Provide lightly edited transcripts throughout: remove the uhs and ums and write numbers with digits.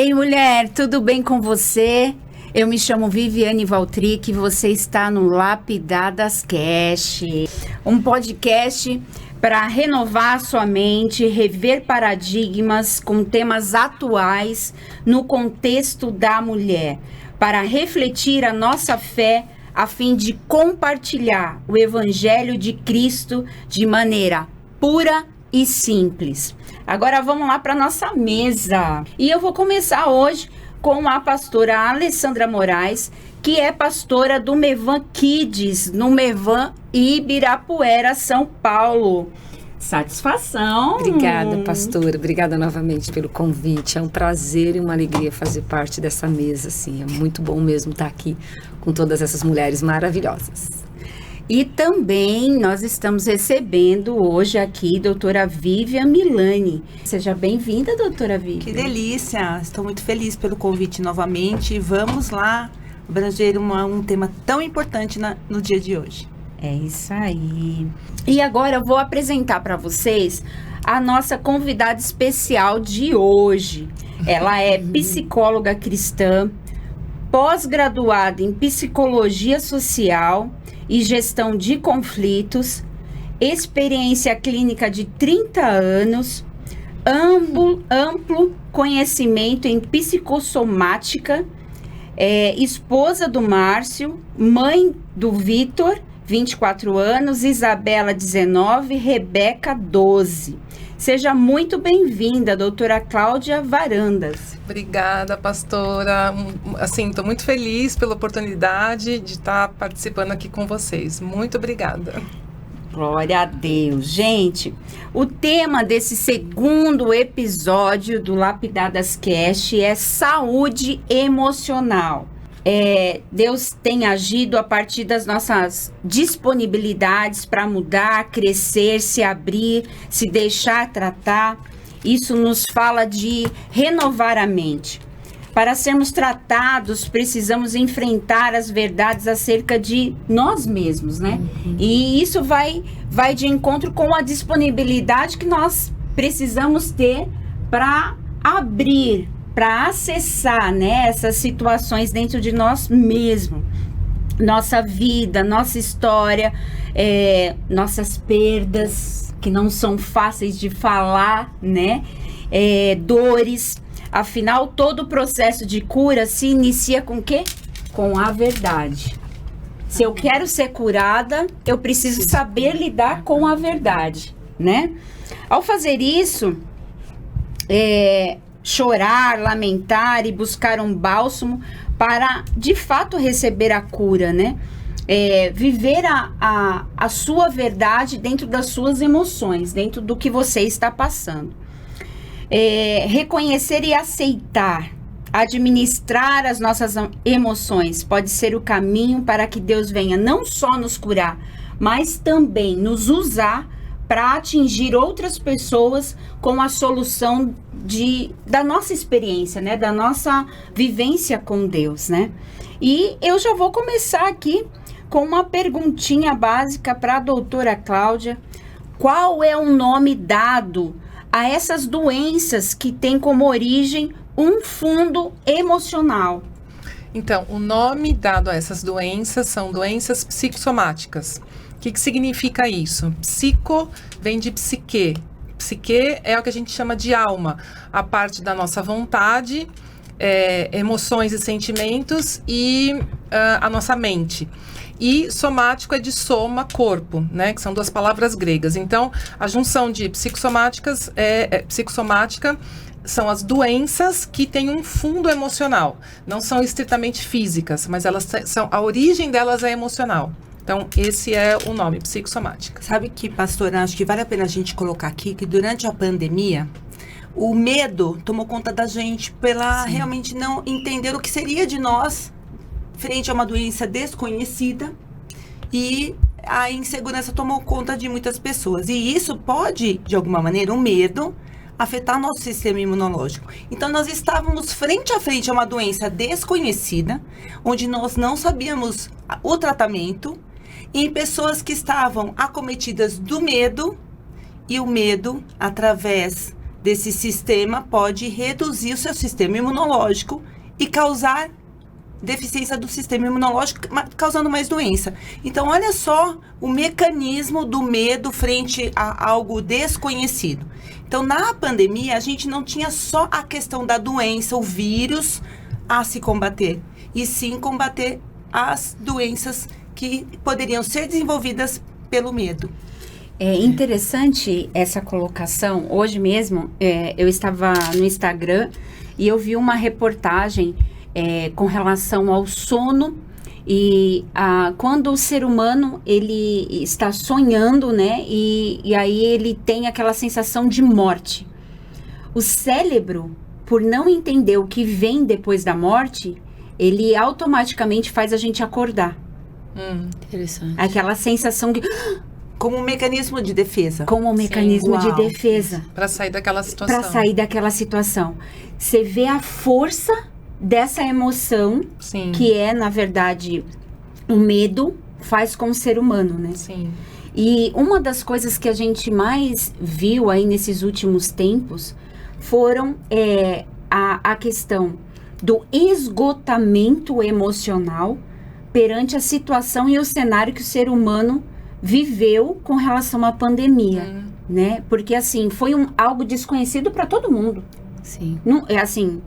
Ei, mulher, tudo bem com você? Eu me chamo Viviane Valtric e você está no Lapidadas Cast, um podcast para renovar sua mente, rever paradigmas com temas atuais no contexto da mulher, para refletir a nossa fé a fim de compartilhar o Evangelho de Cristo de maneira pura e simples. Agora vamos lá para nossa mesa. E eu vou começar hoje com a pastora Alessandra Moraes, que é pastora do Mevan Kids, no Mevan Ibirapuera, São Paulo. Satisfação. Obrigada, pastora. Obrigada novamente pelo convite. É um prazer e uma alegria fazer parte dessa mesa, assim. É muito bom mesmo estar aqui com todas essas mulheres maravilhosas. E também nós estamos recebendo hoje aqui a doutora Vivian Milani. Seja bem-vinda, doutora Vivian. Que delícia! Estou muito feliz pelo convite novamente. Vamos lá abranger um tema tão importante no dia de hoje. É isso aí. E agora eu vou apresentar para vocês a nossa convidada especial de hoje. Ela é psicóloga cristã, pós-graduada em psicologia social e gestão de conflitos, experiência clínica de 30 anos, amplo conhecimento em psicossomática, esposa do Márcio, mãe do Vitor, 24 anos, Isabela, 19, Rebeca, 12. Seja muito bem-vinda, doutora Cláudia Varandas. Obrigada, pastora. Assim, estou muito feliz pela oportunidade de estar participando aqui com vocês. Muito obrigada. Glória a Deus. Gente, o tema desse segundo episódio do Lapidadas Cast é saúde emocional. Deus tem agido a partir das nossas disponibilidades para mudar, crescer, se abrir, se deixar tratar. Isso nos fala de renovar a mente. Para sermos tratados, precisamos enfrentar as verdades acerca de nós mesmos, né? E isso vai de encontro com a disponibilidade que nós precisamos ter para abrir, para acessar, né, essas situações dentro de nós mesmos, nossa vida, nossa história, nossas perdas, que não são fáceis de falar, né, dores. Afinal, todo o processo de cura se inicia com o quê? Com a verdade. Se eu quero ser curada, eu preciso saber lidar com a verdade, né? Ao fazer isso, chorar, lamentar e buscar um bálsamo para, de fato, receber a cura, né? Viver a sua verdade dentro das suas emoções, dentro do que você está passando. Reconhecer e aceitar, administrar as nossas emoções pode ser o caminho para que Deus venha não só nos curar, mas também nos usar para atingir outras pessoas com a solução da nossa experiência, né? Da nossa vivência com Deus, né? E eu já vou começar aqui com uma perguntinha básica para a doutora Cláudia. Qual é o nome dado a essas doenças que têm como origem um fundo emocional? Então, o nome dado a essas doenças são doenças psicossomáticas. O que significa isso? Psico vem de psique. Psique é o que a gente chama de alma, a parte da nossa vontade, emoções e sentimentos e a nossa mente. E somático é de soma, corpo, né? Que são duas palavras gregas. Então, a junção de psicossomática são as doenças que têm um fundo emocional. Não são estritamente físicas, mas a origem delas é emocional. Então, esse é o nome, psicossomática. Sabe que, pastora, acho que vale a pena a gente colocar aqui que durante a pandemia, o medo tomou conta da gente pela realmente não entender o que seria de nós frente a uma doença desconhecida, e a insegurança tomou conta de muitas pessoas. E isso pode, de alguma maneira, o medo, afetar nosso sistema imunológico. Então, nós estávamos frente a frente a uma doença desconhecida, onde nós não sabíamos o tratamento, em pessoas que estavam acometidas do medo, e o medo, através desse sistema pode reduzir o seu sistema imunológico e causar deficiência do sistema imunológico, causando mais doença. Então, olha só o mecanismo do medo frente a algo desconhecido. Então, na pandemia, a gente não tinha só a questão da doença, o vírus a se combater, e sim combater as doenças que poderiam ser desenvolvidas pelo medo. É interessante essa colocação. Hoje mesmo, eu estava no Instagram e eu vi uma reportagem com relação ao sono e quando o ser humano ele está sonhando, né? E aí ele tem aquela sensação de morte. O cérebro, por não entender o que vem depois da morte, ele automaticamente faz a gente acordar. Interessante. Aquela sensação de... Como um mecanismo de defesa. Como um mecanismo de defesa. Para sair daquela situação. Para sair daquela situação. Você vê a força dessa emoção, Sim. que é, na verdade, o medo faz com o ser humano, né? Sim. E uma das coisas que a gente mais viu aí nesses últimos tempos foram a questão do esgotamento emocional perante a situação e o cenário que o ser humano viveu com relação à pandemia, né? Porque, assim, foi algo desconhecido para todo mundo. Sim. Não, assim,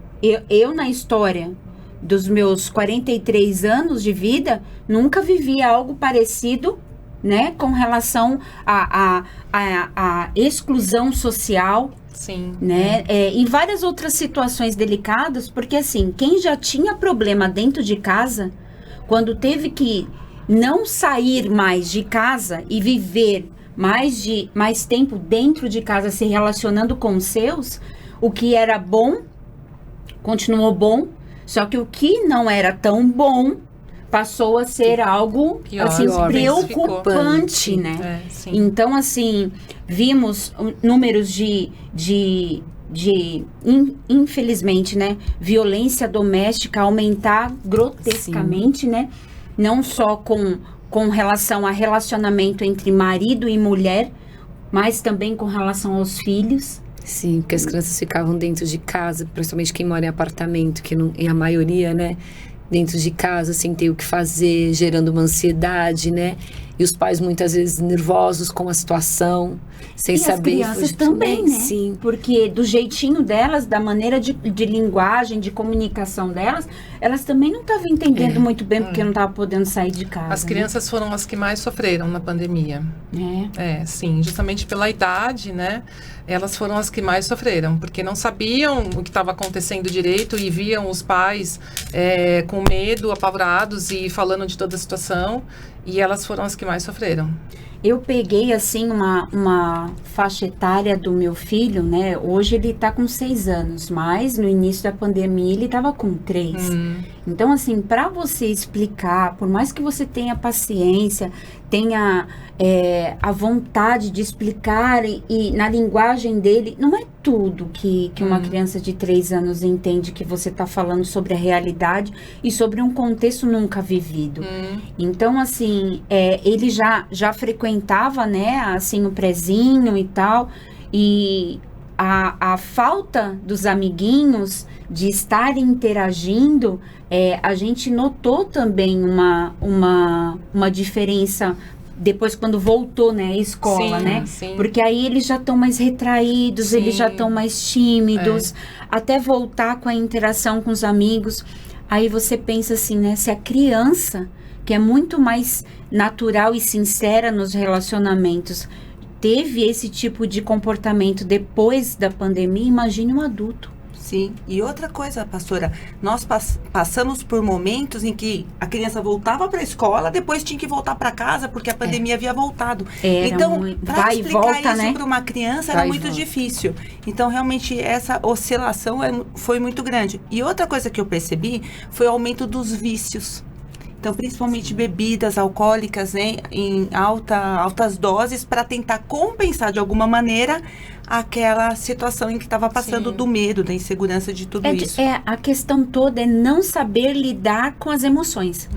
eu na história dos meus 43 anos de vida, nunca vivi algo parecido, né? Com relação à exclusão social, Sim. né? E várias outras situações delicadas, porque, assim, quem já tinha problema dentro de casa, quando teve que não sair mais de casa e viver mais tempo dentro de casa, se relacionando com os seus, o que era bom continuou bom, só que o que não era tão bom passou a ser algo Pior, assim, preocupante, ficou. né? Sim. Então, assim, vimos números infelizmente, né, violência doméstica aumentar grotescamente, né? Não só com relação a relacionamento entre marido e mulher, mas também com relação aos filhos. Sim, porque as crianças ficavam dentro de casa, principalmente quem mora em apartamento, que não, e a maioria, né, dentro de casa, sem ter o que fazer, gerando uma ansiedade, né? E os pais muitas vezes nervosos com a situação, sem saber. As crianças também, né? Sim. Porque do jeitinho delas, da maneira de linguagem, de comunicação delas, elas também não estavam entendendo muito bem porque não estavam podendo sair de casa. As crianças foram as que mais sofreram na pandemia. né? Sim, justamente pela idade, né? Elas foram as que mais sofreram, porque não sabiam o que estava acontecendo direito e viam os pais com medo, apavorados e falando de toda a situação. E elas foram as que mais sofreram. Eu peguei, assim, uma faixa etária do meu filho, né? Hoje ele tá com 6 anos, mas no início da pandemia ele tava com 3. Então, assim, para você explicar, por mais que você tenha paciência, tenha a vontade de explicar e na linguagem dele, não é tudo que uma criança de 3 anos entende que você tá falando sobre a realidade e sobre um contexto nunca vivido. Então, assim, ele já frequentava, né, assim, o prezinho e tal, e a falta dos amiguinhos, de estar interagindo, a gente notou também uma diferença depois quando voltou, né, a escola, Sim, né? sim. Porque aí eles já estão mais retraídos, Sim. eles já estão mais tímidos, até voltar com a interação com os amigos. Aí você pensa assim, né, se a criança, que é muito mais natural e sincera nos relacionamentos, teve esse tipo de comportamento depois da pandemia, imagine um adulto. Sim. E outra coisa, pastora, nós passamos por momentos em que a criança voltava para a escola, depois tinha que voltar para casa porque a pandemia havia voltado. Então, para vai e explicar volta, isso né? para uma criança Vai era e muito volta. difícil. Então, realmente, essa oscilação foi muito grande. E outra coisa que eu percebi foi o aumento dos vícios. Então, principalmente bebidas alcoólicas, né, em altas doses, para tentar compensar de alguma maneira aquela situação em que estava passando Sim. do medo, da insegurança de tudo isso. A questão toda é não saber lidar com as emoções.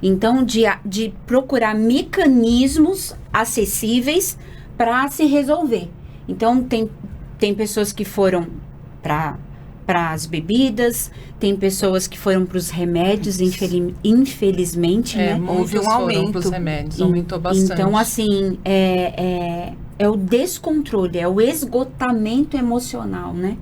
Então, de procurar mecanismos acessíveis para se resolver. Então, tem tem pessoas que foram para as bebidas, tem pessoas que foram para os remédios, infelizmente, né? Houve um aumento para os remédios, aumentou bastante. Então, assim, é o descontrole, é o esgotamento emocional, né?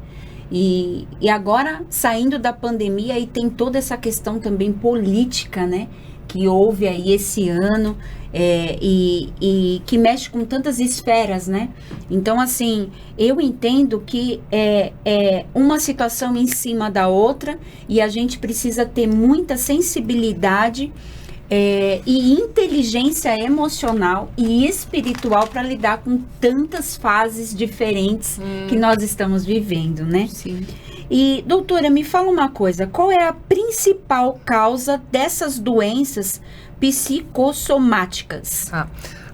E agora, saindo da pandemia, aí tem toda essa questão também política, né? Que houve aí esse ano, e que mexe com tantas esferas, né? Então, assim, eu entendo que é uma situação em cima da outra e a gente precisa ter muita sensibilidade e inteligência emocional e espiritual para lidar com tantas fases diferentes que nós estamos vivendo, né? Sim. E, doutora, me fala uma coisa, qual é a principal causa dessas doenças psicossomáticas?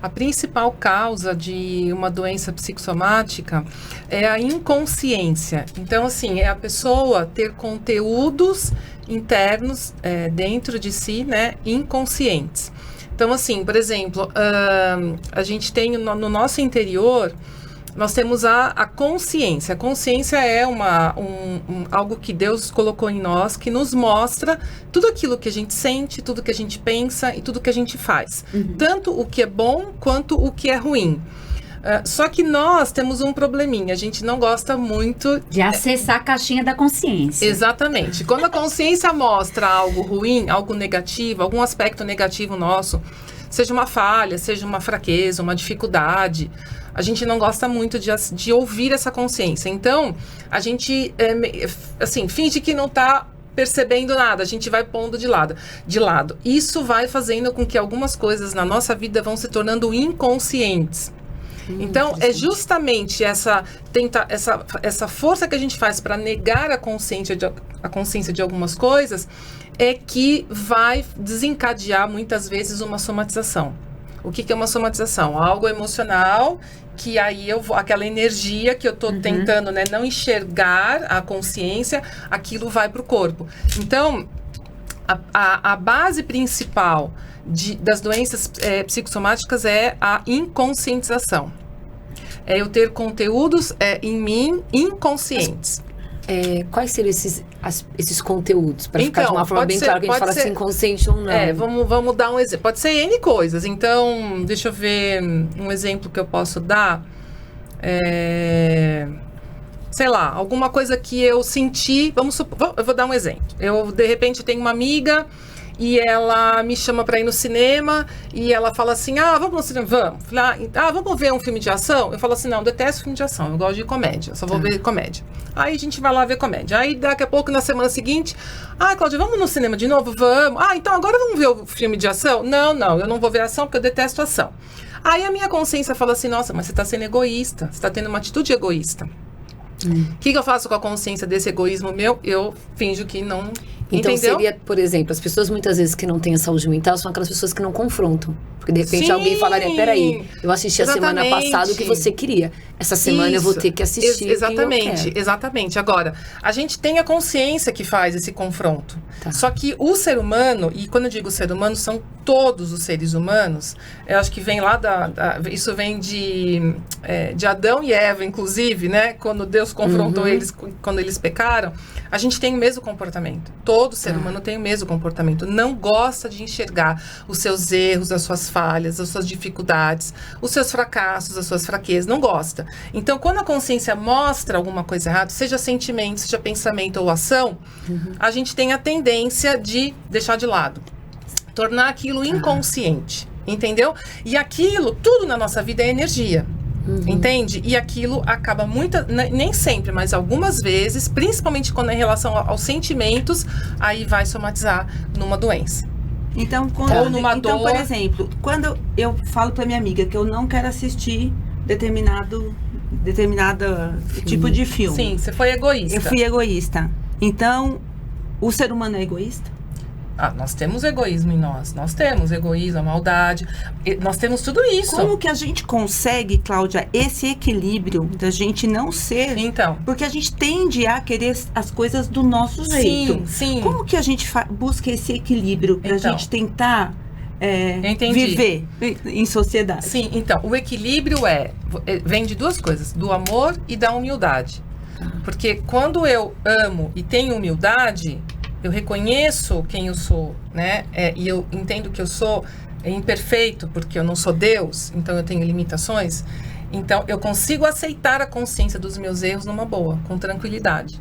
A principal causa de uma doença psicossomática é a inconsciência. Então, assim, é a pessoa ter conteúdos internos dentro de si, né, inconscientes. Então, assim, por exemplo, a gente tem no nosso interior, nós temos a consciência. A consciência é algo que Deus colocou em nós, que nos mostra tudo aquilo que a gente sente, tudo que a gente pensa e tudo que a gente faz. Tanto o que é bom quanto o que é ruim. Só que nós temos um probleminha, a gente não gosta muito de acessar a caixinha da consciência. Exatamente. Quando a consciência mostra algo ruim, algo negativo, algum aspecto negativo nosso, seja uma falha, seja uma fraqueza, uma dificuldade, a gente não gosta muito de ouvir essa consciência. Então, a gente, assim, finge que não está percebendo nada, a gente vai pondo de lado. Isso vai fazendo com que algumas coisas na nossa vida vão se tornando inconscientes. Então, é justamente essa força que a gente faz para negar a consciência de algumas coisas é que vai desencadear muitas vezes uma somatização. O que é uma somatização? Algo emocional que aí aquela energia que eu estou tentando, né, não enxergar a consciência, aquilo vai para o corpo. Então, a base principal das doenças psicossomáticas é a inconscientização. É eu ter conteúdos em mim inconscientes. Quais seriam esses conteúdos? Para ficar de uma forma bem clara, que a gente fala assim, inconsciente ou não. Vamos dar um exemplo. Pode ser N coisas. Então, deixa eu ver um exemplo que eu posso dar. Sei lá, alguma coisa que eu senti. Eu vou dar um exemplo. Eu, de repente, tenho uma amiga e ela me chama para ir no cinema e ela fala assim, vamos no cinema? Vamos. Vamos ver um filme de ação? Eu falo assim, não, eu detesto filme de ação, eu gosto de comédia, só vou ver comédia. Aí a gente vai lá ver comédia. Aí daqui a pouco, na semana seguinte, Cláudia, vamos no cinema de novo? Vamos. Então agora vamos ver o filme de ação? Não, eu não vou ver ação porque eu detesto ação. Aí a minha consciência fala assim, nossa, mas você está sendo egoísta, você está tendo uma atitude egoísta. O que eu faço com a consciência desse egoísmo meu? Eu finjo que não... Então, entendeu? seria, por exemplo, as pessoas muitas vezes que não têm a saúde mental são aquelas pessoas que não confrontam. Porque de repente alguém falaria, peraí, eu assisti a semana passada o que você queria. Essa semana eu vou ter que assistir Exatamente. Agora, a gente tem a consciência que faz esse confronto. Tá. Só que o ser humano, e quando eu digo ser humano, são todos os seres humanos, eu acho que vem lá isso vem de Adão e Eva, inclusive, né? Quando Deus confrontou eles, quando eles pecaram, a gente tem o mesmo comportamento. Todo ser humano tem o mesmo comportamento. Não gosta de enxergar os seus erros, as suas falhas, as suas dificuldades, os seus fracassos, as suas fraquezas. Não gosta. Então, quando a consciência mostra alguma coisa errada, seja sentimento, seja pensamento ou ação, a gente tem a tendência de deixar de lado. Tornar aquilo inconsciente. Entendeu? E aquilo, tudo na nossa vida é energia. Entende? E aquilo acaba nem sempre, mas algumas vezes, principalmente quando é em relação aos sentimentos, aí vai somatizar numa doença. Então, Ou numa dor. Por exemplo, quando eu falo pra minha amiga que eu não quero assistir determinado tipo de filme. Sim, você foi egoísta. Eu fui egoísta. Então, o ser humano é egoísta? Nós temos egoísmo em nós. Nós temos egoísmo, a maldade. Nós temos tudo isso. Como que a gente consegue, Cláudia, esse equilíbrio da gente não ser... Então. Porque a gente tende a querer as coisas do nosso jeito. Sim. Como que a gente busca esse equilíbrio pra gente tentar viver em sociedade. Sim, então, o equilíbrio vem de duas coisas, do amor e da humildade. Porque quando eu amo e tenho humildade, eu reconheço quem eu sou, né? E eu entendo que eu sou imperfeito, porque eu não sou Deus, então eu tenho limitações. Então, eu consigo aceitar a consciência dos meus erros numa boa, com tranquilidade.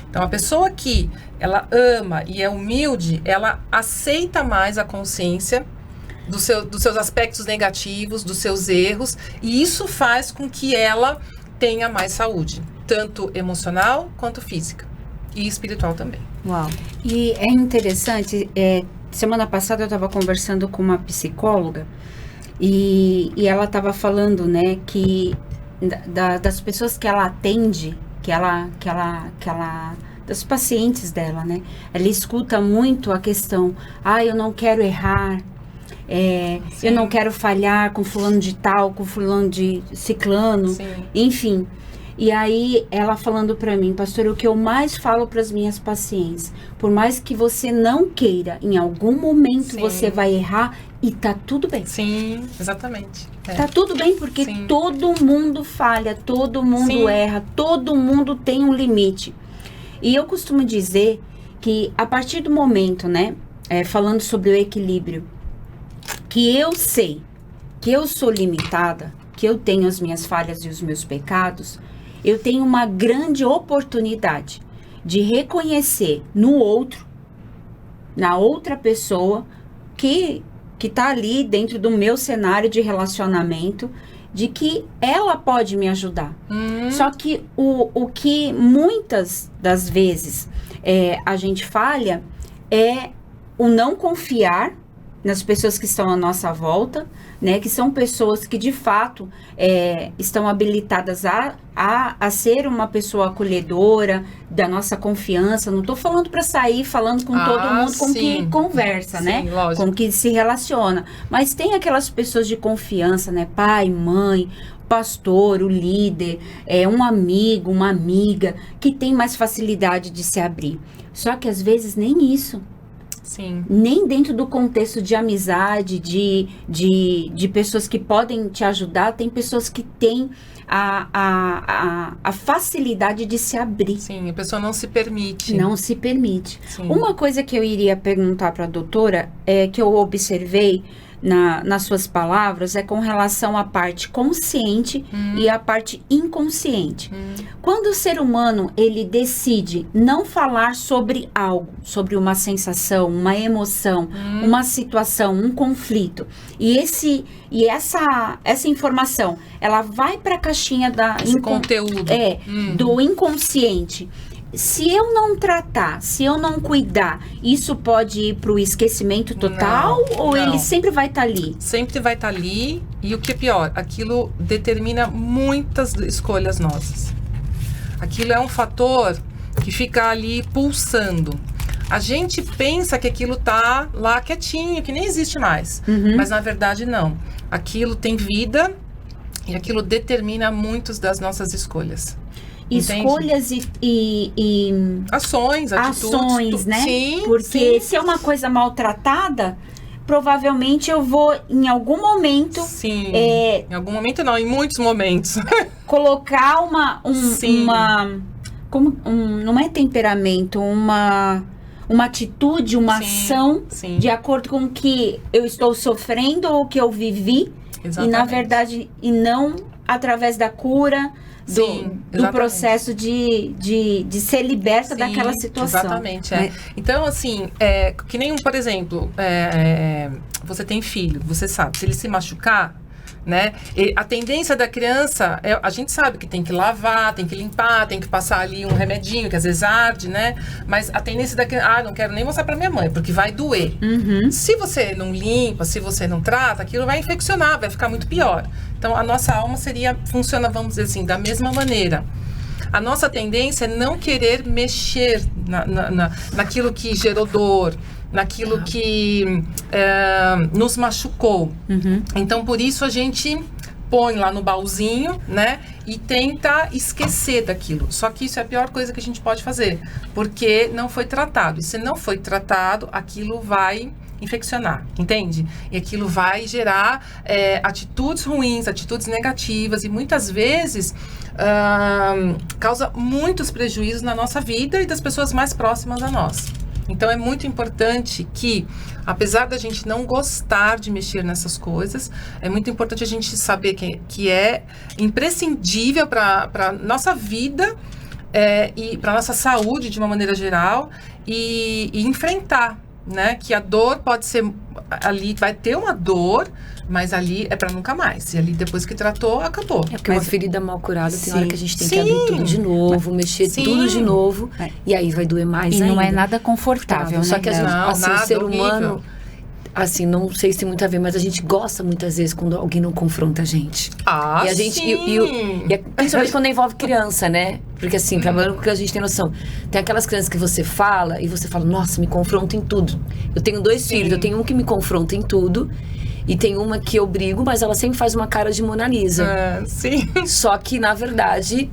Então, a pessoa que ela ama e é humilde, ela aceita mais a consciência dos seus aspectos negativos, dos seus erros, e isso faz com que ela tenha mais saúde, tanto emocional quanto física e espiritual também. Uau. E é interessante, semana passada eu estava conversando com uma psicóloga e ela estava falando, né, que das pessoas que ela atende, das pacientes dela, né, ela escuta muito a questão, eu não quero errar, eu não quero falhar com fulano de tal, com fulano de ciclano, Sim. enfim. E aí, ela falando pra mim, pastor, o que eu mais falo pras minhas pacientes, por mais que você não queira, em algum momento Sim. você vai errar e tá tudo bem. Sim, exatamente. Tá tudo bem, porque Sim. todo mundo falha, todo mundo Sim. erra, todo mundo tem um limite. E eu costumo dizer que a partir do momento, né, falando sobre o equilíbrio, que eu sei que eu sou limitada, que eu tenho as minhas falhas e os meus pecados, eu tenho uma grande oportunidade de reconhecer no outro, na outra pessoa, que tá ali dentro do meu cenário de relacionamento, de que ela pode me ajudar. Só que o que muitas das vezes a gente falha é o não confiar nas pessoas que estão à nossa volta, né, que são pessoas que de fato estão habilitadas a ser uma pessoa acolhedora, da nossa confiança. Não estou falando para sair falando com todo mundo com que conversa, sim, né, lógico. com que se relaciona, mas tem aquelas pessoas de confiança, né, pai, mãe, pastor, o líder, um amigo, uma amiga, que tem mais facilidade de se abrir. Só que às vezes nem isso. Sim. Nem dentro do contexto de amizade, de pessoas que podem te ajudar, tem pessoas que têm a facilidade de se abrir. Sim, a pessoa não se permite. Não se permite. Sim. Uma coisa que eu iria perguntar para a doutora, que eu observei nas suas palavras, é com relação à parte consciente e à parte inconsciente. Quando o ser humano, ele decide não falar sobre algo, sobre uma sensação, uma emoção, uma situação, um conflito, e essa informação, ela vai para a caixinha Esse conteúdo. do inconsciente. Se eu não tratar, se eu não cuidar, isso pode ir para o esquecimento total? Ou ele sempre vai estar ali? Sempre vai estar ali. E o que é pior, aquilo determina muitas escolhas nossas. Aquilo é um fator que fica ali pulsando. A gente pensa que aquilo tá lá quietinho, que nem existe mais. Mas na verdade não. Aquilo tem vida e aquilo determina muitas das nossas escolhas. Escolhas e ações, atitudes. Ações, né? Sim, porque sim. se é uma coisa maltratada, provavelmente eu vou, em algum momento... Sim, em algum momento não, em muitos momentos. Colocar não é temperamento, uma atitude, uma ação de acordo com o que eu estou sofrendo ou o que eu vivi. Exatamente. E na verdade, e não através da cura, do processo de ser liberta daquela situação. Exatamente, Então, assim, que nem, por exemplo, você tem filho, você sabe, se ele se machucar, né, a tendência da criança, a gente sabe que tem que lavar, tem que limpar, tem que passar ali um remedinho, que às vezes arde, né, mas a tendência da criança, não quero nem mostrar pra minha mãe, porque vai doer. Se você não limpa, se você não trata, aquilo vai infeccionar, vai ficar muito pior. Então, a nossa alma funciona, vamos dizer assim, da mesma maneira. A nossa tendência é não querer mexer naquilo que gerou dor, naquilo que nos machucou. Então, por isso, a gente põe lá no baúzinho, né? E tenta esquecer daquilo. Só que isso é a pior coisa que a gente pode fazer, porque não foi tratado. E se não foi tratado, aquilo vai infeccionar, entende? E aquilo vai gerar atitudes ruins, atitudes negativas e muitas vezes causa muitos prejuízos na nossa vida e das pessoas mais próximas a nós. Então é muito importante que, apesar da gente não gostar de mexer nessas coisas, é muito importante a gente saber que é imprescindível para nossa vida e para nossa saúde de uma maneira geral e enfrentar, né? Que a dor pode ser ali, vai ter uma dor, mas ali é para nunca mais. E ali depois que tratou, acabou. É porque uma ferida mal curada tem hora que a gente tem que Sim. abrir tudo de novo, mexer Sim. tudo de novo. E aí vai doer mais E ainda. não é nada confortável, Só né? que a gente, Não, assim, o nada, ser horrível. humano, assim, não sei se tem muito a ver, mas a gente gosta muitas vezes quando alguém não confronta a gente. Ah, E a gente, sim! principalmente quando envolve criança, né? Porque assim, trabalhando com o que a gente tem noção. Tem aquelas crianças que você fala e você fala, nossa, me confronta em tudo. Eu tenho 2 filhos, eu tenho um que me confronta em tudo. E tem uma que eu brigo, mas ela sempre faz uma cara de Mona Lisa. Sim. Só que, na verdade,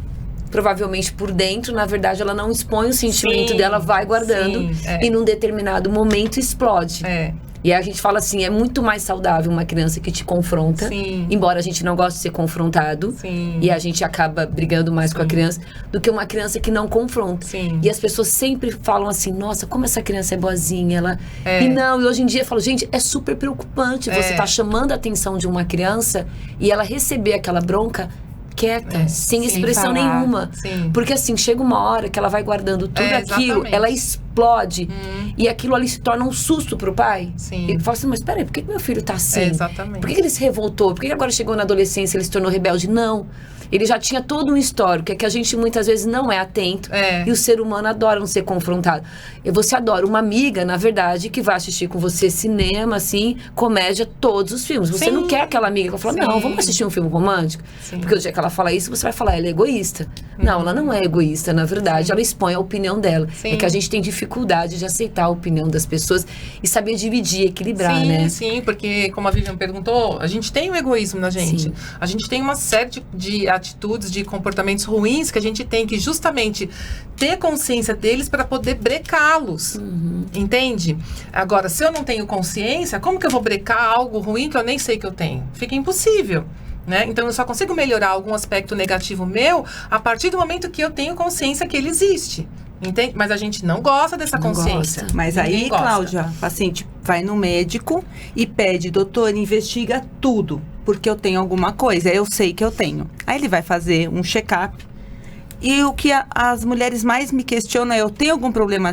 provavelmente por dentro, na verdade, ela não expõe o sentimento Sim, dela, vai guardando. sim, E num determinado momento explode. E aí a gente fala assim, é muito mais saudável uma criança que te confronta, Sim. embora a gente não goste de ser confrontado, Sim. e a gente acaba brigando mais com a criança, do que uma criança que não confronta. Sim. E as pessoas sempre falam assim, nossa, como essa criança é boazinha, ela... E não, e hoje em dia eu falo, gente, é super preocupante você tá chamando a atenção de uma criança e ela receber aquela bronca quieta, sem expressão falar. nenhuma. Sim. Porque assim, chega uma hora que ela vai guardando tudo aquilo, exatamente. ela explode. E aquilo ali se torna um susto pro pai. Sim. Ele fala assim, mas peraí, por que meu filho tá assim? Exatamente. Por que ele se revoltou? Por que agora chegou na adolescência ele se tornou rebelde? Não. Ele já tinha todo um histórico, é que a gente muitas vezes não é atento. E o ser humano adora não ser confrontado. E você adora uma amiga, na verdade, que vai assistir com você cinema, assim, comédia, todos os filmes. Você Sim. não quer aquela amiga que fala, não, vamos assistir um filme romântico? Sim. Porque o dia que ela fala isso, você vai falar, ela é egoísta. Não, ela não é egoísta, na verdade, ela expõe a opinião dela. Sim. É que a gente tem dificuldade de aceitar a opinião das pessoas e saber dividir, equilibrar, Sim, né? sim, porque como a Vivian perguntou, a gente tem um egoísmo na gente. Sim. A gente tem uma série de atitudes, de comportamentos ruins que a gente tem que justamente ter consciência deles para poder brecá-los. Entende? Agora, se eu não tenho consciência, como que eu vou brecar algo ruim que eu nem sei que eu tenho? Fica impossível. Né? Então, eu só consigo melhorar algum aspecto negativo meu a partir do momento que eu tenho consciência que ele existe. Entende? Mas a gente não gosta dessa Não consciência. gosta. Mas Ninguém aí, gosta. Cláudia, o paciente vai no médico e pede, doutor, investiga tudo, porque eu tenho alguma coisa, eu sei que eu tenho. Aí ele vai fazer um check-up. E o que as mulheres mais me questionam é, eu tenho algum problema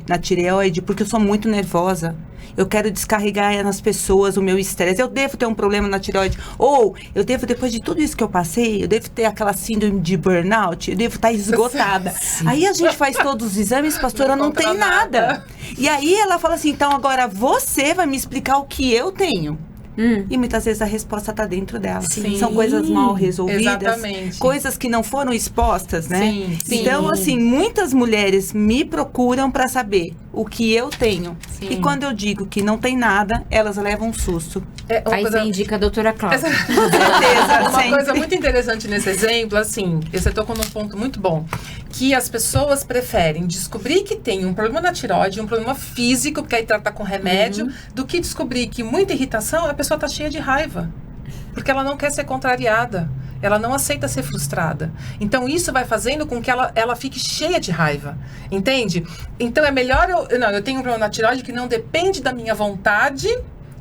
na tireoide, porque eu sou muito nervosa. Eu quero descarregar nas pessoas o meu estresse. Eu devo ter um problema na tireoide. Ou eu devo, depois de tudo isso que eu passei, eu devo ter aquela síndrome de burnout. Eu devo estar esgotada. Aí a gente faz todos os exames, pastora, não tem nada. E aí ela fala assim, então agora você vai me explicar o que eu tenho. E muitas vezes a resposta está dentro dela. Sim. São coisas mal resolvidas, Exatamente. coisas que não foram expostas, né? Sim, sim. Então, assim, muitas mulheres me procuram para saber o que eu tenho. Sim. E quando eu digo que não tem nada, elas levam um susto. É uma Aí coisa- você indica a doutora Cláudia. certeza, Uma sempre. coisa muito interessante nesse exemplo, assim, você tocou num ponto muito bom, que as pessoas preferem descobrir que tem um problema na tireoide, um problema físico, porque aí trata com remédio, do que descobrir que muita irritação, a pessoa tá cheia de raiva. Porque ela não quer ser contrariada. Ela não aceita ser frustrada. Então, isso vai fazendo com que ela fique cheia de raiva. Entende? Então, é melhor eu tenho um problema na tireoide que não depende da minha vontade,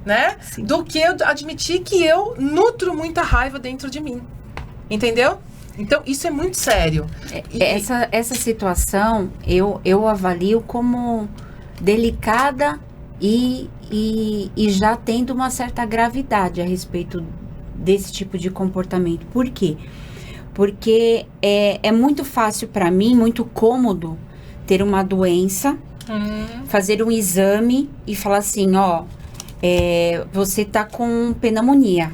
né? Sim. Do que eu admitir que eu nutro muita raiva dentro de mim. Entendeu? Então, isso é muito sério. E- Essa situação eu avalio como delicada e já tendo uma certa gravidade a respeito desse tipo de comportamento. Por quê? Porque é muito fácil para mim, muito cômodo ter uma doença, fazer um exame e falar assim, ó, você tá com pneumonia.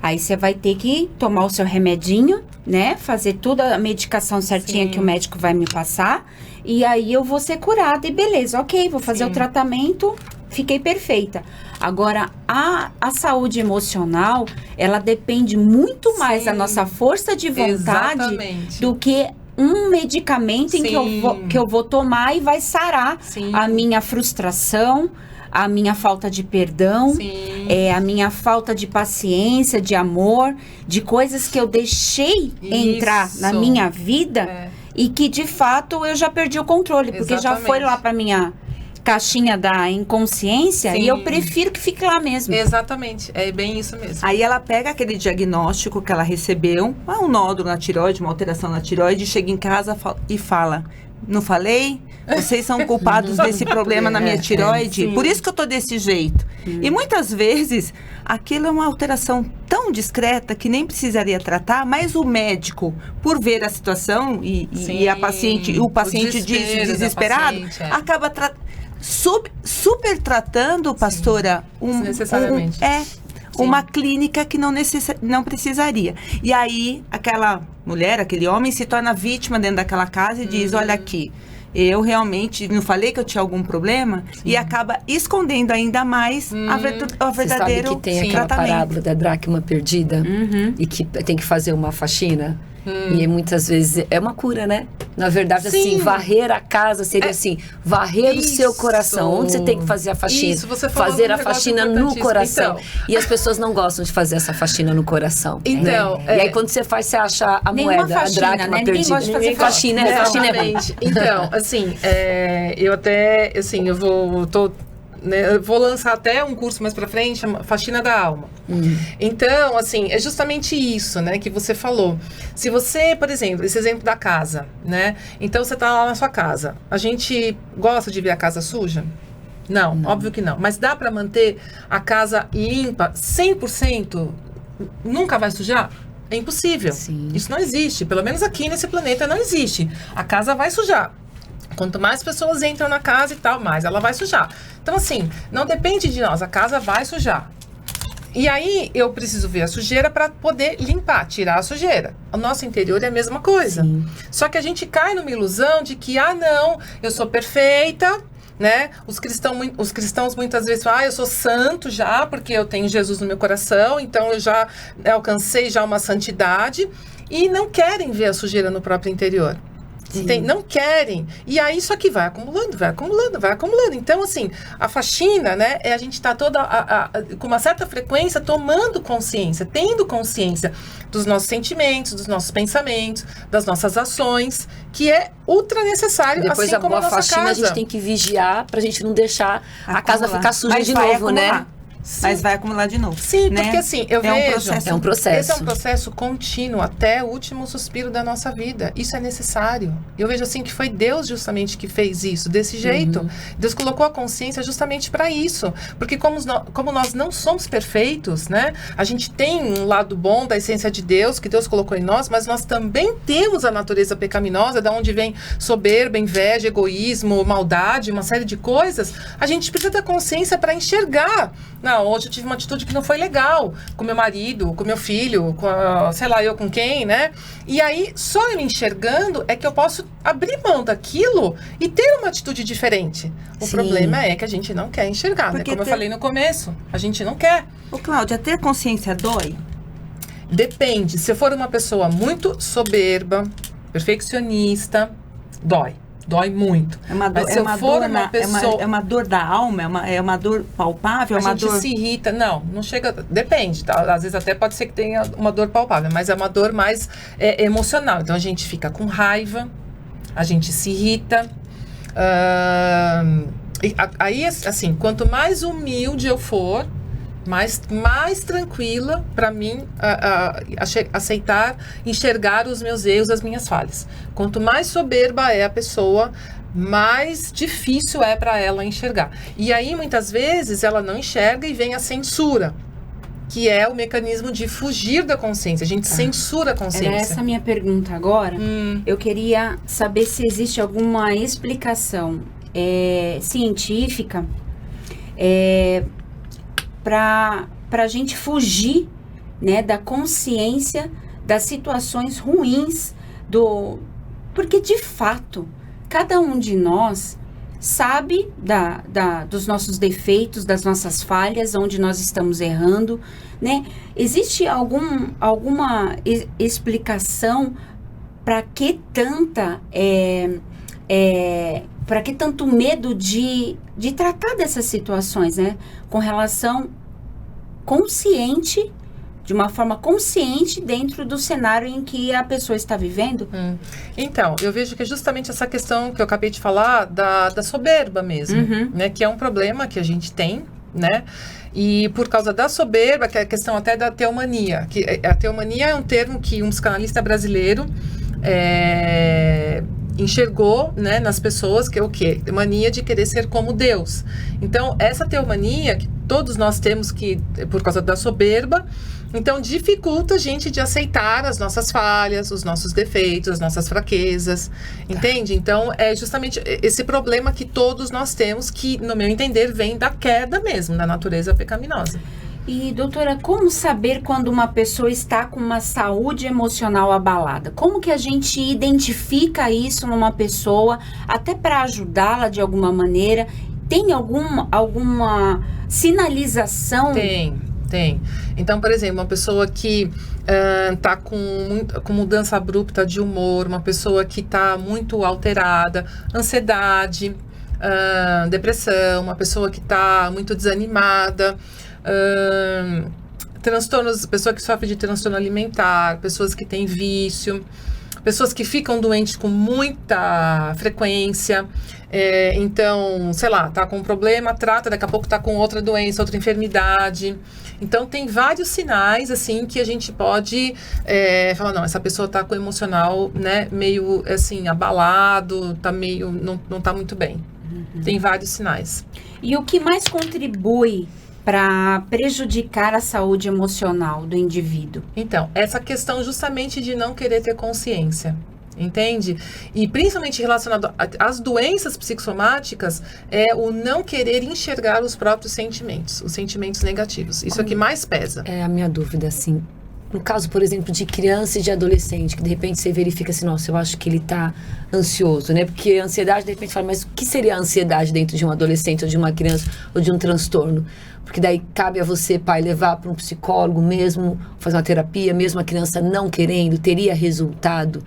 Aí você vai ter que tomar o seu remedinho, né? Fazer toda a medicação certinha Sim. que o médico vai me passar. E aí eu vou ser curada. E beleza, ok, vou fazer Sim. o tratamento, fiquei perfeita. Agora, a saúde emocional, ela depende muito mais da Sim. nossa força de vontade Exatamente. do que um medicamento em Sim. que eu vou tomar e vai sarar Sim. a minha frustração, a minha falta de perdão, Sim. a minha falta de paciência, de amor, de coisas que eu deixei entrar na Isso. minha vida É. e que de fato eu já perdi o controle, porque já Exatamente. foi lá para minha caixinha da inconsciência Sim. e eu prefiro que fique lá mesmo. Exatamente, é bem isso mesmo. Aí ela pega aquele diagnóstico que ela recebeu, um nódulo na tireoide, uma alteração na tireoide, chega em casa e fala: não falei? Vocês são culpados desse problema na minha tireoide? sim. Por isso que eu tô desse jeito. E muitas vezes, aquilo é uma alteração tão discreta que nem precisaria tratar, mas o médico, por ver a situação e Sim, a paciente, o paciente desespero da desesperado, paciente, é. acaba super tratando, pastora, Desnecessariamente. uma clínica que não precisaria. E aí, aquela mulher, aquele homem se torna vítima dentro daquela casa e diz: olha aqui, eu realmente não falei que eu tinha algum problema, e acaba escondendo ainda mais o Você sabe verdadeiro que tem aquela tratamento. parábola da dracma perdida e que tem que fazer uma faxina? E muitas vezes é uma cura, né? Na verdade, Sim. assim, varrer a casa seria assim, varrer o seu Isso. coração. Onde você tem que fazer a faxina? Isso, você falou fazer um a negócio faxina no importantíssimo. coração. Então. E as pessoas não gostam de fazer essa faxina no coração. Então, E aí quando você faz, você acha a Nenhuma moeda, faxina, a dracma né? Ninguém perdida. gosta de fazer Ninguém faxina, é faxina é bom. Exatamente. Então, assim, eu até, assim, eu vou lançar até um curso mais pra frente, chama Faxina da Alma. Então, assim, é justamente isso, né, que você falou. Se você, por exemplo, esse exemplo da casa, né, então você tá lá na sua casa. A gente gosta de ver a casa suja? Não, óbvio que não. Mas dá pra manter a casa limpa 100%? Nunca vai sujar? É impossível. Sim. Isso não existe. Pelo menos aqui nesse planeta não existe. A casa vai sujar. Quanto mais pessoas entram na casa e tal, mais ela vai sujar. Então, assim, não depende de nós. A casa vai sujar. E aí, eu preciso ver a sujeira para poder limpar, tirar a sujeira. O nosso interior é a mesma coisa. Sim. Só que a gente cai numa ilusão de que, não, eu sou perfeita, né? Os cristãos muitas vezes falam: eu sou santo já, porque eu tenho Jesus no meu coração, então eu já alcancei já uma santidade. E não querem ver a sujeira no próprio interior. Não querem. E aí isso aqui vai acumulando, vai acumulando, vai acumulando. Então, assim, a faxina, né, a gente tá com uma certa frequência tomando consciência, tendo consciência dos nossos sentimentos, dos nossos pensamentos, das nossas ações, que é ultra necessário, Depois assim da como boa a nossa faxina, casa. a gente tem que vigiar pra gente não deixar a casa Acumular. ficar suja Mas de vai novo, né? acumular. Mas vai acumular de novo. Sim, né? porque assim, eu É um vejo... processo. É um processo. Esse é um processo contínuo até o último suspiro da nossa vida. Isso é necessário. Eu vejo assim que foi Deus justamente que fez isso, desse jeito. Deus colocou a consciência justamente para isso. Porque como nós não somos perfeitos, né? A gente tem um lado bom da essência de Deus, que Deus colocou em nós, mas nós também temos a natureza pecaminosa, da onde vem soberba, inveja, egoísmo, maldade, uma série de coisas. A gente precisa ter consciência para enxergar. Não, hoje eu tive uma atitude que não foi legal com meu marido, com meu filho, sei lá, eu com quem, né? E aí, só eu enxergando é que eu posso abrir mão daquilo e ter uma atitude diferente. O Sim. problema é que a gente não quer enxergar, né? Porque Como eu falei no começo, a gente não quer. Ô, Cláudia, ter consciência dói? Depende. Se eu for uma pessoa muito soberba, perfeccionista, dói. Dói muito. É uma dor, Mas se eu for uma pessoa... é uma dor da alma? É uma dor palpável? A É uma gente dor... se irrita. Não chega... Depende, tá? Às vezes até pode ser que tenha uma dor palpável, mas é uma dor mais emocional. Então, a gente fica com raiva, a gente se irrita. Aí, assim, quanto mais humilde eu for, mais tranquila para mim aceitar, enxergar os meus erros, as minhas falhas. Quanto mais soberba é a pessoa, mais difícil é para ela enxergar. E aí, muitas vezes, ela não enxerga e vem a censura, que é o mecanismo de fugir da consciência. A gente censura a consciência. Era essa a minha pergunta agora. Eu queria saber se existe alguma explicação científica para a gente fugir, né, da consciência das situações ruins porque de fato cada um de nós sabe dos nossos defeitos, das nossas falhas, onde nós estamos errando, né? Existe alguma explicação para que tanta Para que tanto medo de tratar dessas situações, né? Com relação consciente, de uma forma consciente dentro do cenário em que a pessoa está vivendo? Então, eu vejo que é justamente essa questão que eu acabei de falar da soberba mesmo, né? Que é um problema que a gente tem, né? E por causa da soberba, que é a questão até da teomania. Que a teomania é um termo que um psicanalista brasileiro enxergou, né, nas pessoas, que é o quê? Mania de querer ser como Deus. Então, essa teomania que todos nós temos, que por causa da soberba, então dificulta a gente de aceitar as nossas falhas, os nossos defeitos, as nossas fraquezas, entende? Então, é justamente esse problema que todos nós temos, que, no meu entender, vem da queda mesmo, da natureza pecaminosa. E, doutora, como saber quando uma pessoa está com uma saúde emocional abalada? Como que a gente identifica isso numa pessoa, até para ajudá-la de alguma maneira? Tem alguma sinalização? Tem. Então, por exemplo, uma pessoa que está com mudança abrupta de humor, uma pessoa que está muito alterada, ansiedade, depressão, uma pessoa que está muito desanimada, transtornos, pessoa que sofre de transtorno alimentar, pessoas que têm vício, pessoas que ficam doentes com muita frequência, então, sei lá, tá com um problema, trata, daqui a pouco tá com outra doença, outra enfermidade. Então, tem vários sinais, assim, que a gente pode falar, não, essa pessoa tá com o emocional, né, meio, assim, abalado, tá meio, não tá muito bem. Tem vários sinais. E o que mais contribui para prejudicar a saúde emocional do indivíduo? Então, essa questão justamente de não querer ter consciência, entende? E principalmente relacionado às doenças psicossomáticas, é o não querer enxergar os próprios sentimentos, os sentimentos negativos. Isso é o que mais pesa. É a minha dúvida, assim. No caso, por exemplo, de criança e de adolescente, que de repente você verifica assim, nossa, eu acho que ele tá ansioso, né? Porque a ansiedade, de repente, fala, mas o que seria a ansiedade dentro de um adolescente, ou de uma criança, ou de um transtorno? Porque daí cabe a você, pai, levar para um psicólogo mesmo, fazer uma terapia, mesmo a criança não querendo, teria resultado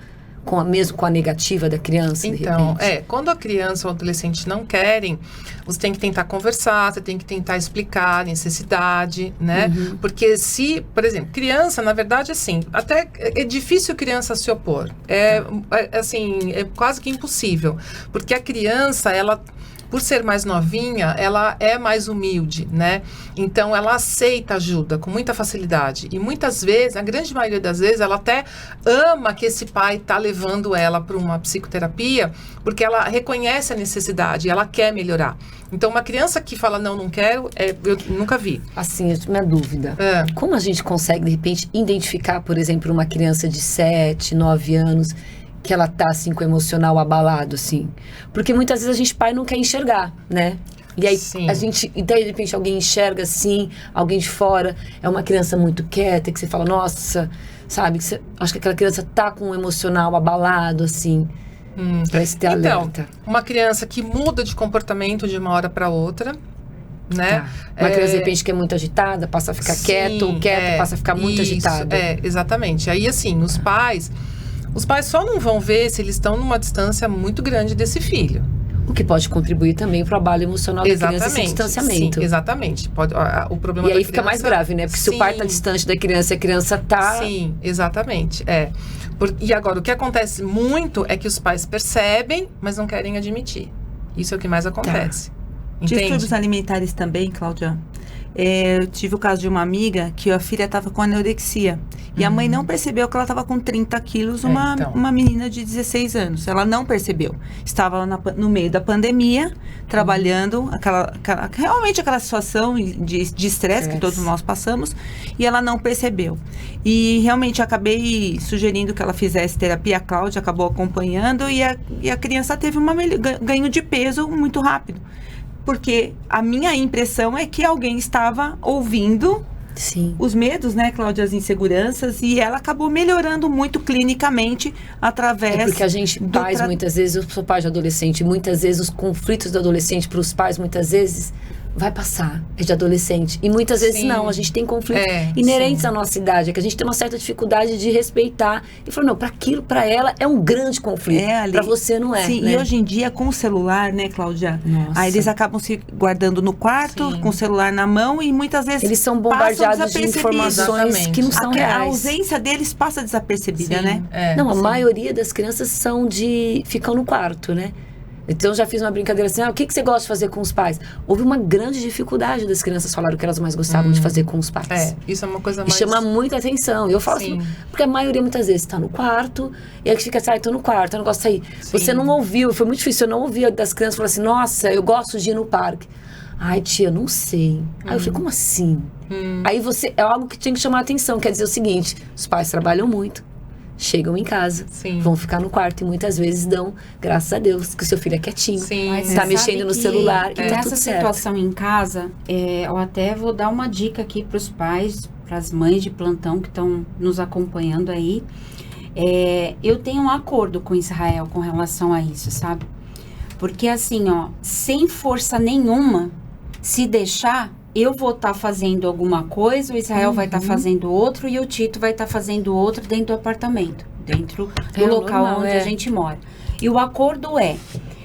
mesmo com a negativa da criança, então, quando a criança ou o adolescente não querem, você tem que tentar conversar, você tem que tentar explicar a necessidade, né? Porque se, por exemplo, criança, na verdade, assim, até é difícil criança se opor. Assim, é quase que impossível. Porque a criança, ela, por ser mais novinha, ela é mais humilde, né? Então, ela aceita ajuda com muita facilidade. E muitas vezes, a grande maioria das vezes, ela até ama que esse pai está levando ela para uma psicoterapia, porque ela reconhece a necessidade, ela quer melhorar. Então, uma criança que fala, não quero, eu nunca vi. Assim, minha dúvida. Como a gente consegue, de repente, identificar, por exemplo, uma criança de 7, 9 anos... que ela tá, assim, com o emocional abalado, assim. Porque muitas vezes a gente, pai, não quer enxergar, né? E aí, a gente, então, de repente, alguém enxerga, assim, alguém de fora, é uma criança muito quieta, que você fala, nossa, sabe? Que acho que aquela criança tá com o emocional abalado, assim, pra se ter alerta. Uma criança que muda de comportamento de uma hora para outra, né? Uma criança, de repente, que é muito agitada, passa a ficar quieto, ou quieto, passa a ficar muito agitada. Exatamente. Aí, assim, os pais só não vão ver se eles estão numa distância muito grande desse filho. O que pode contribuir também para o abalo emocional da criança, esse distanciamento. Sim, exatamente. O problema e aí fica mais grave, né? Porque se o pai está distante da criança e a criança está... Sim, exatamente. E agora, o que acontece muito é que os pais percebem, mas não querem admitir. Isso é o que mais acontece. Entende? Distúrbios alimentares também, Cláudia. Eu tive o caso de uma amiga que a filha estava com anorexia. E a mãe não percebeu que ela estava com 30 quilos, uma menina de 16 anos. Ela não percebeu. Estava no meio da pandemia, trabalhando, realmente aquela situação de estresse que todos nós passamos, e ela não percebeu. E realmente acabei sugerindo que ela fizesse terapia, a Cláudia acabou acompanhando, e a criança teve um ganho de peso muito rápido. Porque a minha impressão é que alguém estava ouvindo os medos, né, Cláudia, as inseguranças, e ela acabou melhorando muito clinicamente através... porque a gente, pais, muitas vezes, eu sou pai de adolescente, muitas vezes os conflitos do adolescente para os pais, muitas vezes, vai passar, é de adolescente. E muitas vezes Sim. não, a gente tem conflitos É, inerentes sim. à nossa idade, é que a gente tem uma certa dificuldade de respeitar. E falou, não, para aquilo, para ela, é um grande conflito. Ali. Para você não é, Sim, né? e hoje em dia, com o celular, né, Cláudia? Nossa. Aí eles acabam se guardando no quarto, Sim. com o celular na mão, e muitas vezes Eles são passam bombardeados de desapercebidos. informações Exatamente. que não são A reais. ausência deles passa desapercebida, Sim, né? é, Não, a sim. maioria das crianças ficam no quarto, né? Então, já fiz uma brincadeira assim, o que você gosta de fazer com os pais? Houve uma grande dificuldade das crianças falar o que elas mais gostavam de fazer com os pais. É, isso é uma coisa E mais... chama muita atenção. E eu falo Sim. assim, porque a maioria muitas vezes está no quarto, e aí fica assim, tô no quarto, eu não gosto de sair. Sim. Você não ouviu, foi muito difícil, eu não ouvi das crianças falar assim, nossa, eu gosto de ir no parque. Ai, tia, não sei. Aí eu falei, como assim? Aí é algo que tem que chamar a atenção, quer dizer o seguinte, os pais trabalham muito, chegam em casa, Sim. vão ficar no quarto e muitas vezes dão, graças a Deus, que o seu filho é quietinho. Sim. Mas Tá você mexendo sabe no que celular e tá nessa tudo certo. situação em casa, eu até vou dar uma dica aqui para os pais, para as mães de plantão que estão nos acompanhando aí. Eu tenho um acordo com Israel com relação a isso, sabe? Porque assim, sem força nenhuma, se deixar, eu vou estar fazendo alguma coisa, o Israel vai estar fazendo outro e o Tito vai estar fazendo outro dentro do apartamento, dentro do local normal, onde a gente mora. E o acordo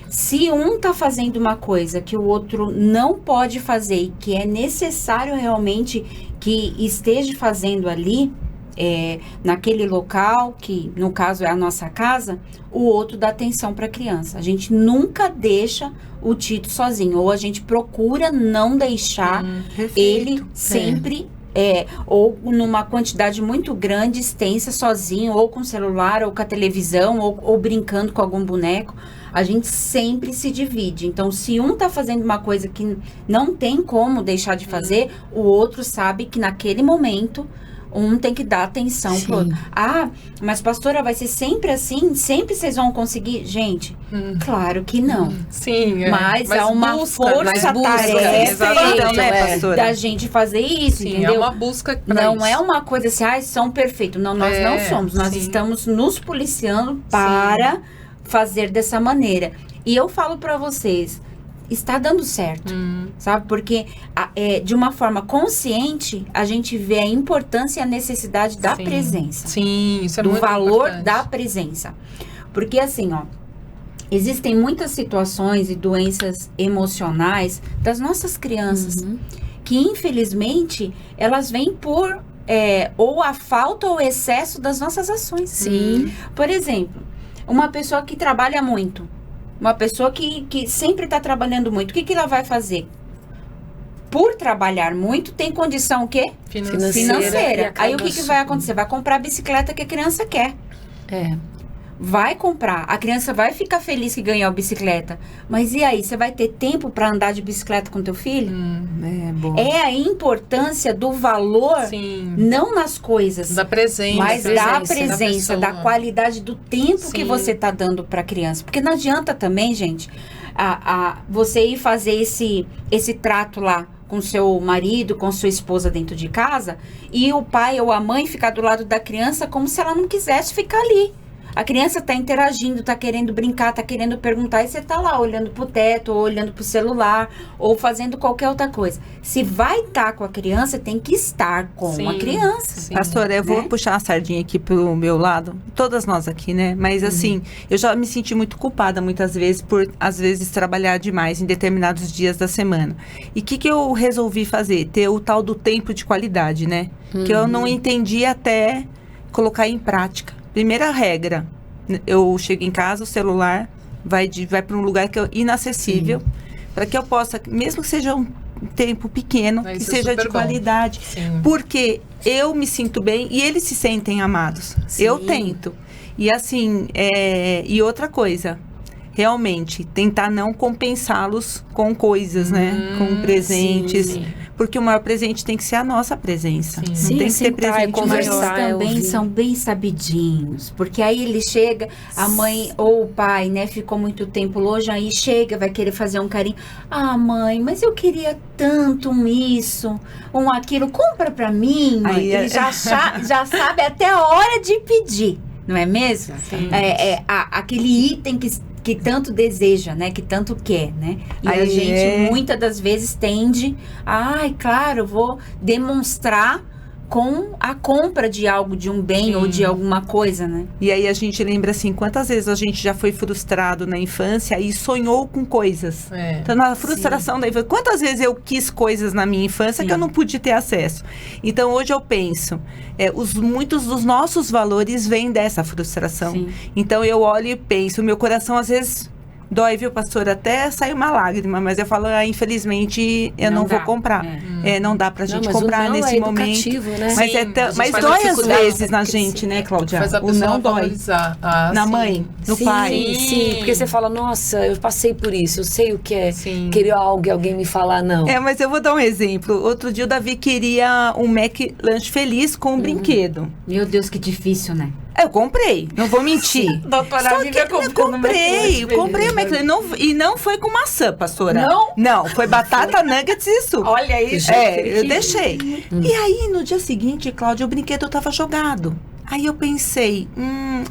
se um tá fazendo uma coisa que o outro não pode fazer e que é necessário realmente que esteja fazendo ali, naquele local, que no caso é a nossa casa, o outro dá atenção para a criança. A gente nunca deixa o Tito sozinho, ou a gente procura não deixar ele sempre ou numa quantidade muito grande, extensa, sozinho, ou com o celular, ou com a televisão, ou brincando com algum boneco. A gente sempre se divide. Então, se um tá fazendo uma coisa que não tem como deixar de fazer, o outro sabe que naquele momento um tem que dar atenção pro outro. Ah, mas pastora, vai ser sempre assim? Sempre vocês vão conseguir? Gente, claro que não. Sim, Mas há uma busca, mas força-tarefa exatamente. né, pastora? da gente fazer isso, Sim, entendeu? é uma busca pra Não isso. é uma coisa assim, são perfeitos. Não, nós não somos. Nós sim. estamos nos policiando para fazer dessa maneira. E eu falo para vocês, está dando certo, sabe? Porque de uma forma consciente, a gente vê a importância e a necessidade da Sim. presença. Sim, isso é Do muito valor importante. da presença. Porque assim, existem muitas situações e doenças emocionais das nossas crianças que, infelizmente, elas vêm por ou a falta ou excesso das nossas ações. Sim. Por exemplo, uma pessoa que trabalha muito, uma pessoa que sempre está trabalhando muito, o que ela vai fazer? Por trabalhar muito, tem condição o quê? Financeira. E Financeira. acaba Aí o que vai acontecer? Vai comprar a bicicleta que a criança quer. Vai comprar. A criança vai ficar feliz que ganhou a bicicleta. Mas e aí? Você vai ter tempo para andar de bicicleta com teu filho? Bom. É a importância do valor, Sim. não nas coisas, Da presença. mas da presença, pessoa. da qualidade do tempo que Sim. você tá dando para a criança. Porque não adianta também, gente, você ir fazer esse trato lá com seu marido, com sua esposa dentro de casa, e o pai ou a mãe ficar do lado da criança como se ela não quisesse ficar ali. A criança tá interagindo, tá querendo brincar, tá querendo perguntar, e você tá lá olhando pro teto, ou olhando pro celular, ou fazendo qualquer outra coisa. Se vai estar com a criança, tem que estar com Sim, a criança. sim. Pastora, eu vou Né? puxar a sardinha aqui pro meu lado, todas nós aqui, né? Mas assim, eu já me senti muito culpada muitas vezes por, às vezes, trabalhar demais em determinados dias da semana. E o que eu resolvi fazer? Ter o tal do tempo de qualidade, né? Que eu não entendi até colocar em prática. Primeira regra, eu chego em casa, o celular vai para um lugar que é inacessível, para que eu possa, mesmo que seja um tempo pequeno, que Isso é seja de super bom. qualidade. Sim. Porque eu me sinto bem e eles se sentem amados. Sim. Eu tento. E assim, e outra coisa, realmente, tentar não compensá-los com coisas, né? Com presentes. sim. Porque o maior presente tem que ser a nossa presença. Sim. Não Sim, tem que ter sentar e presente Mas conversar, maior. também ouvir. são bem sabidinhos, porque aí ele chega, a mãe ou o pai, né, ficou muito tempo longe, aí chega, vai querer fazer um carinho. Ah, mãe, mas eu queria tanto isso, aquilo, compra pra mim, mãe. Aí Ele já sabe até a hora de pedir, não é mesmo? Sim. Aquele item que tanto deseja, né? Que tanto quer, né? E a Aí gente, muitas das vezes, tende a, claro, eu vou demonstrar com a compra de algo, de um bem ou de alguma coisa, né? E aí a gente lembra assim, quantas vezes a gente já foi frustrado na infância e sonhou com coisas. Então, na frustração da infância, quantas vezes eu quis coisas na minha infância que eu não pude ter acesso? Então, hoje eu penso, muitos dos nossos valores vêm dessa frustração. Sim. Então, eu olho e penso, o meu coração às vezes dói, viu, pastor? Até sai uma lágrima, mas eu falo, infelizmente, eu não vou comprar. Não dá pra gente comprar nesse momento. Né? Mas, mas dói às vezes na gente, né, Cláudia? Faz a O pessoa não dói. valorizar. Na mãe, no pai. Sim, porque você fala, nossa, eu passei por isso, eu sei o que é querer algo e alguém me falar não. Mas eu vou dar um exemplo. Outro dia o Davi queria um Mac Lanche Feliz com um brinquedo. Meu Deus, que difícil, né? Eu comprei, não vou mentir. Doutora Lívia eu comprei o McLanche. E não foi com maçã, pastora. Não? Não, foi batata, nuggets e suco. Olha isso. Eu deixei. E aí, no dia seguinte, Cláudia, o brinquedo tava jogado. Aí eu pensei,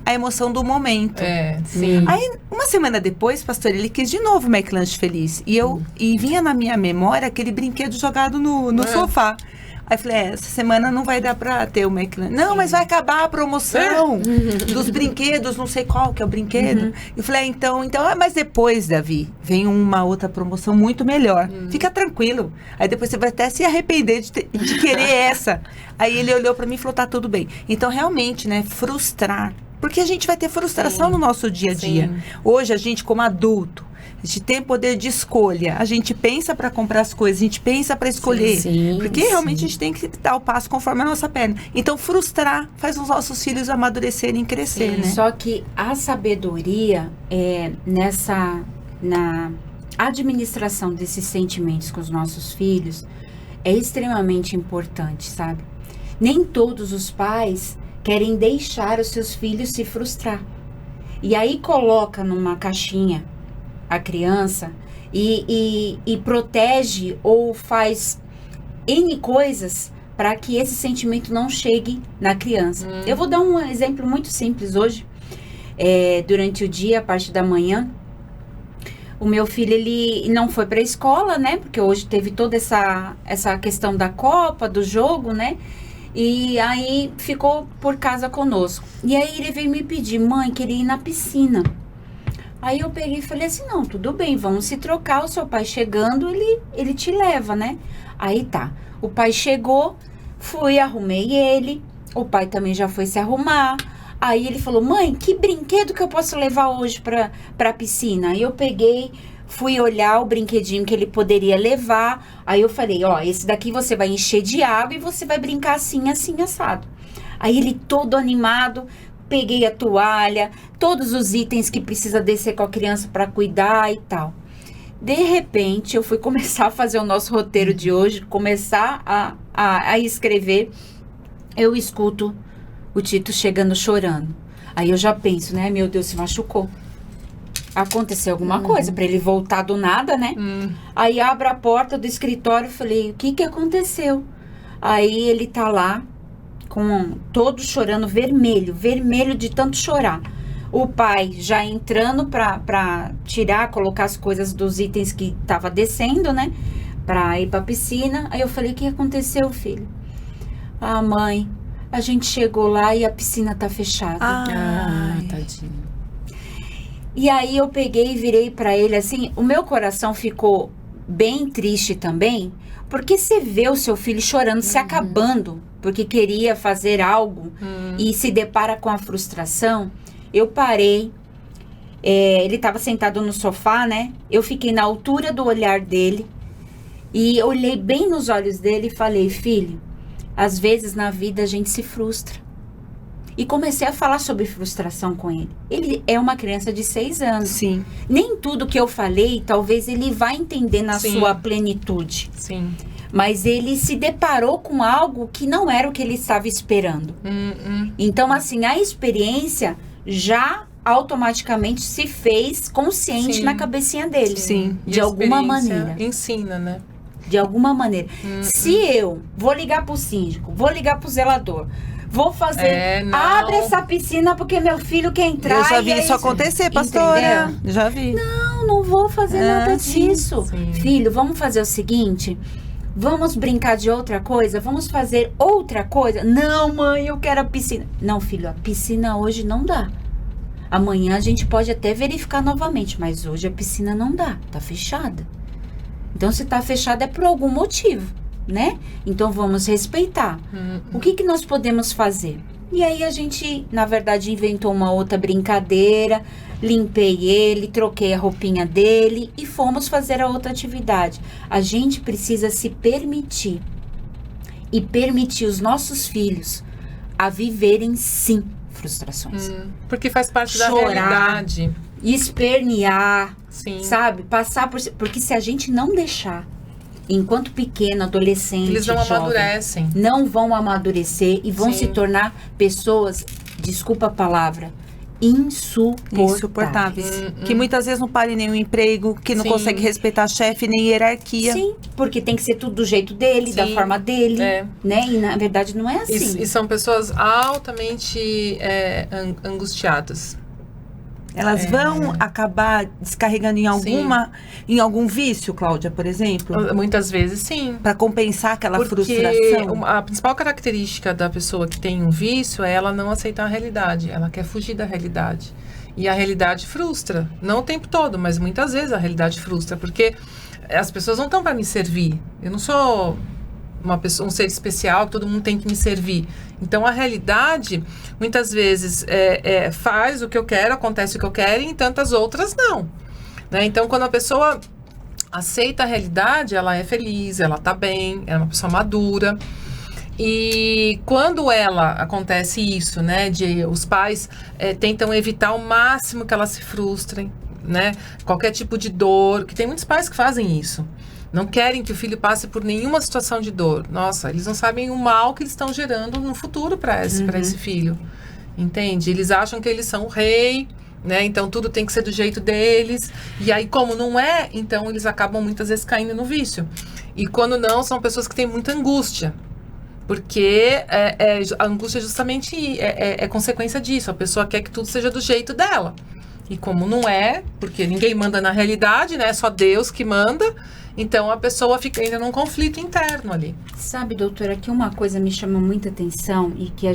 a emoção do momento. Sim. Aí, uma semana depois, pastor, ele quis de novo o McLanche Feliz. E vinha na minha memória aquele brinquedo jogado no sofá. Aí eu falei, essa semana não vai dar pra ter o McLanche. Não, mas vai acabar a promoção dos brinquedos, não sei qual que é o brinquedo. Eu falei, mas depois, Davi, vem uma outra promoção muito melhor. Fica tranquilo. Aí depois você vai até se arrepender de querer essa. Aí ele olhou pra mim e falou, tá tudo bem. Então, realmente, né, frustrar. Porque a gente vai ter frustração no nosso dia a dia. Hoje, a gente, como adulto, a gente tem poder de escolha. A gente pensa para comprar as coisas, a gente pensa para escolher. Porque realmente a gente tem que dar o passo conforme a nossa perna. Então, frustrar faz os nossos filhos amadurecerem e crescer, né? Só que a sabedoria na administração desses sentimentos com os nossos filhos é extremamente importante, sabe? Nem todos os pais querem deixar os seus filhos se frustrar. E aí coloca numa caixinha a criança e protege ou faz N coisas para que esse sentimento não chegue na criança. Eu vou dar um exemplo muito simples hoje. Durante o dia, a parte da manhã, o meu filho, ele não foi para a escola, né? Porque hoje teve toda essa questão da Copa, do jogo, né? E aí ficou por casa conosco. E aí ele veio me pedir, mãe, queria ir na piscina. Aí eu peguei e falei assim, não, tudo bem, vamos se trocar, o seu pai chegando, ele te leva, né? Aí tá, o pai chegou, arrumei ele, o pai também já foi se arrumar. Aí ele falou, mãe, que brinquedo que eu posso levar hoje pra piscina? Aí eu peguei, fui olhar o brinquedinho que ele poderia levar. Aí eu falei, esse daqui você vai encher de água e você vai brincar assim, assim, assado. Aí ele todo animado, peguei a toalha, todos os itens que precisa descer com a criança para cuidar e tal. De repente, eu fui começar a fazer o nosso roteiro de hoje, começar a escrever. Eu escuto o Tito chegando chorando. Aí eu já penso, né? Meu Deus, se machucou. Aconteceu alguma coisa para ele voltar do nada, né? Aí abro a porta do escritório e falei, o que aconteceu? Aí ele tá lá, todo chorando, vermelho de tanto chorar. O pai já entrando pra tirar, colocar as coisas dos itens que tava descendo, né? Pra ir pra piscina. Aí eu falei, o que aconteceu, filho? Ah, mãe, a gente chegou lá e a piscina tá fechada. Tadinho. E aí eu peguei e virei pra ele assim, o meu coração ficou bem triste também, porque você vê o seu filho chorando, se acabando, porque queria fazer algo e se depara com a frustração. Eu parei, ele estava sentado no sofá, né? Eu fiquei na altura do olhar dele e olhei bem nos olhos dele e falei, filho, às vezes na vida a gente se frustra. E comecei a falar sobre frustração com ele. Ele é uma criança de 6 anos. Sim. Nem tudo que eu falei, talvez ele vá entender na sua plenitude. Sim. Mas ele se deparou com algo que não era o que ele estava esperando. Então, assim, a experiência já automaticamente se fez consciente na cabecinha dele. Sim. De alguma maneira. Ensina, né? De alguma maneira. Se eu vou ligar pro síndico, vou ligar pro zelador, vou fazer. Não. Abre essa piscina porque meu filho quer entrar. Eu já vi e é isso acontecer, pastora. Entendeu? Já vi. Não vou fazer nada sim, disso. sim. Filho, vamos fazer o seguinte... Vamos brincar de outra coisa? Vamos fazer outra coisa? Não, mãe, eu quero a piscina. Não, filho, a piscina hoje não dá. Amanhã a gente pode até verificar novamente, mas hoje a piscina não dá, tá fechada. Então, se tá fechada é por algum motivo, né? Então, vamos respeitar. O que nós podemos fazer? E aí, a gente, na verdade, inventou uma outra brincadeira, limpei ele, troquei a roupinha dele e fomos fazer a outra atividade. A gente precisa se permitir e permitir os nossos filhos a viverem, sim, frustrações. Porque faz parte da Chorar. realidade. Espernear, Sim. sabe? Passar por... Porque se a gente não deixar, enquanto pequeno, adolescente, Eles não jovem, amadurecem. não vão amadurecer e vão Sim. se tornar pessoas, desculpa a palavra, insuportáveis. Que muitas vezes não para em nenhum emprego, que não Sim. consegue respeitar chefe nem hierarquia. Sim, porque tem que ser tudo do jeito dele, da Sim. forma dele, É. né? E na verdade não é assim. E são pessoas altamente angustiadas. Elas vão acabar descarregando em em algum vício, Cláudia, por exemplo, Muitas vezes, sim. para compensar aquela Porque frustração. a principal característica da pessoa que tem um vício é ela não aceitar a realidade. Ela quer fugir da realidade. E a realidade frustra. Não o tempo todo, mas muitas vezes a realidade frustra. Porque as pessoas não estão para me servir. Eu não sou um ser especial que todo mundo tem que me servir. Então, a realidade, muitas vezes, faz o que eu quero, acontece o que eu quero, e em tantas outras, não. Né? Então, quando a pessoa aceita a realidade, ela é feliz, ela tá bem, é uma pessoa madura. E quando acontece isso, né, de os pais tentam evitar ao máximo que elas se frustrem, né, qualquer tipo de dor, que tem muitos pais que fazem isso. Não querem que o filho passe por nenhuma situação de dor. Nossa, eles não sabem o mal que eles estão gerando no futuro para esse filho. Entende? Eles acham que eles são o rei, né? Então tudo tem que ser do jeito deles. E aí, como não é, então eles acabam muitas vezes caindo no vício. E quando não, são pessoas que têm muita angústia. Porque a angústia justamente é consequência disso. A pessoa quer que tudo seja do jeito dela. E como não é, porque ninguém manda na realidade, né? É só Deus que manda. Então, a pessoa fica ainda num conflito interno ali. Sabe, doutora, que uma coisa me chama muita atenção e que eu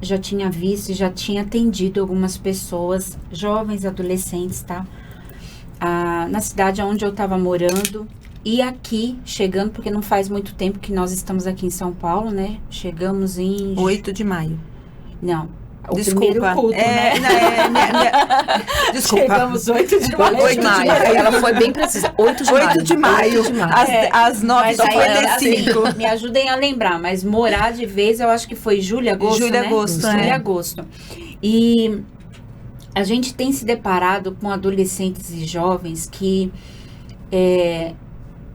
já tinha visto e já tinha atendido algumas pessoas, jovens, adolescentes, tá? Na cidade onde eu estava morando e aqui, chegando, porque não faz muito tempo que nós estamos aqui em São Paulo, né? Chegamos em... 8 de maio. Não. O Desculpa. primeiro culto, né? Desculpa. Chegamos 8 de maio. 8 de maio. Ela foi bem precisa. 8 de maio. 8 de maio. 8 de maio. Às Mas aí, 9h55. assim, me ajudem a lembrar, mas morar de vez, eu acho que foi julho, agosto, Julho, né? agosto, Julho, é. agosto. E a gente tem se deparado com adolescentes e jovens que,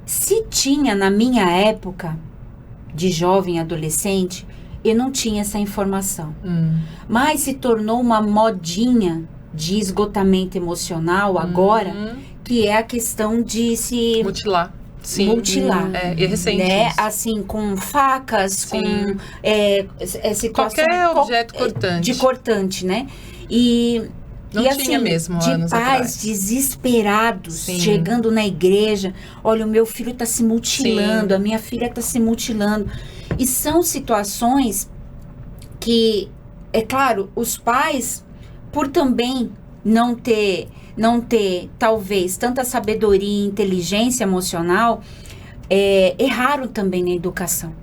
se tinha na minha época de jovem adolescente, eu não tinha essa informação. Mas se tornou uma modinha de esgotamento emocional agora, que é a questão de se Mutilar. Sim. mutilar. É recente né? isso. Assim, com facas, Sim. com situação Qualquer objeto cortante. de cortante, né? E Não e, tinha assim, mesmo, de anos pais atrás. desesperados, Sim. chegando na igreja, olha, o meu filho está se mutilando, Sim. a minha filha está se mutilando. E são situações que, é claro, os pais, por também não ter talvez tanta sabedoria e inteligência emocional, erraram também na educação.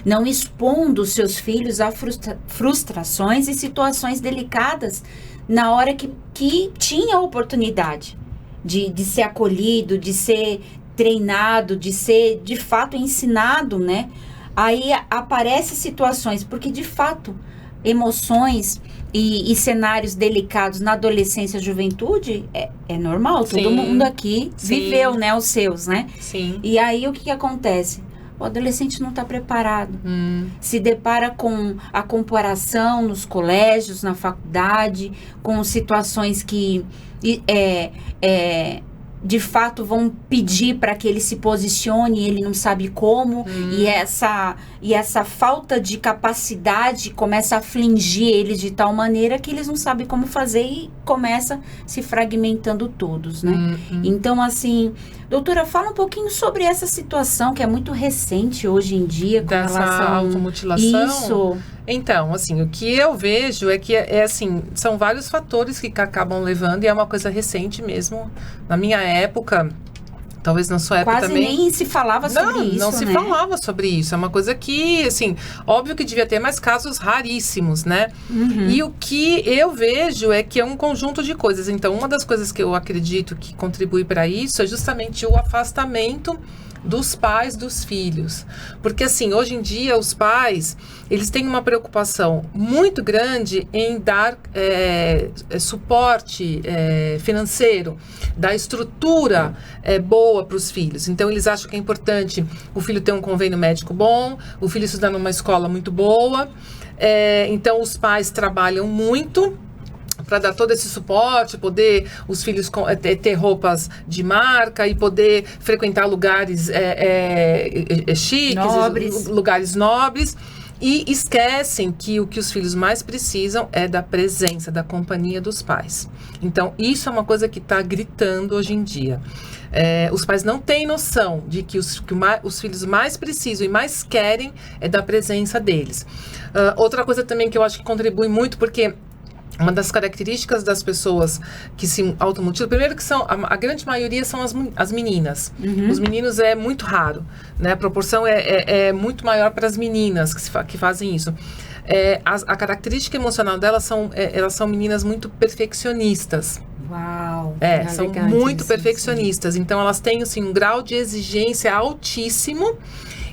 Não expondo seus filhos a frustrações e situações delicadas na hora que tinha a oportunidade de ser acolhido, de ser treinado, de ser de fato ensinado, né? Aí aparecem situações, porque de fato emoções e cenários delicados na adolescência e juventude é normal, todo Sim. mundo aqui Sim. viveu, né, os seus, né? Sim. E aí o que acontece? O adolescente não está preparado. Se depara com a comparação nos colégios, na faculdade, com situações que de fato vão pedir para que ele se posicione e ele não sabe como, e essa falta de capacidade começa a afligir eles de tal maneira que eles não sabem como fazer e começa se fragmentando todos, né? Então, assim, doutora, fala um pouquinho sobre essa situação que é muito recente hoje em dia com Dessa relação automutilação. Isso. Então, assim, o que eu vejo é que, assim, são vários fatores que acabam levando, e é uma coisa recente mesmo. Na minha época, talvez na sua época Quase também... nem se falava sobre isso, Não se né? falava sobre isso. É uma coisa que, assim, óbvio que devia ter mais casos raríssimos, né? E o que eu vejo é que é um conjunto de coisas. Então, uma das coisas que eu acredito que contribui para isso é justamente o afastamento dos pais dos filhos. Porque, assim, hoje em dia, os pais, eles têm uma preocupação muito grande em dar suporte financeiro, dar estrutura boa para os filhos. Então, eles acham que é importante o filho ter um convênio médico bom, o filho estudar numa escola muito boa. Então, os pais trabalham muito para dar todo esse suporte, poder os filhos ter roupas de marca e poder frequentar lugares chiques, Nobres. lugares nobres. E esquecem que o que os filhos mais precisam é da presença, da companhia dos pais. Então, isso é uma coisa que está gritando hoje em dia. Os pais não têm noção de que os filhos mais precisam e mais querem é da presença deles. Outra coisa também que eu acho que contribui muito, porque uma das características das pessoas que se automutilam, primeiro que a grande maioria são as meninas. Os meninos é muito raro, né? A proporção é muito maior para as meninas que fazem isso. A característica emocional delas elas são meninas muito perfeccionistas. Uau! São verdade, muito isso, perfeccionistas. Então, elas têm, assim, um grau de exigência altíssimo.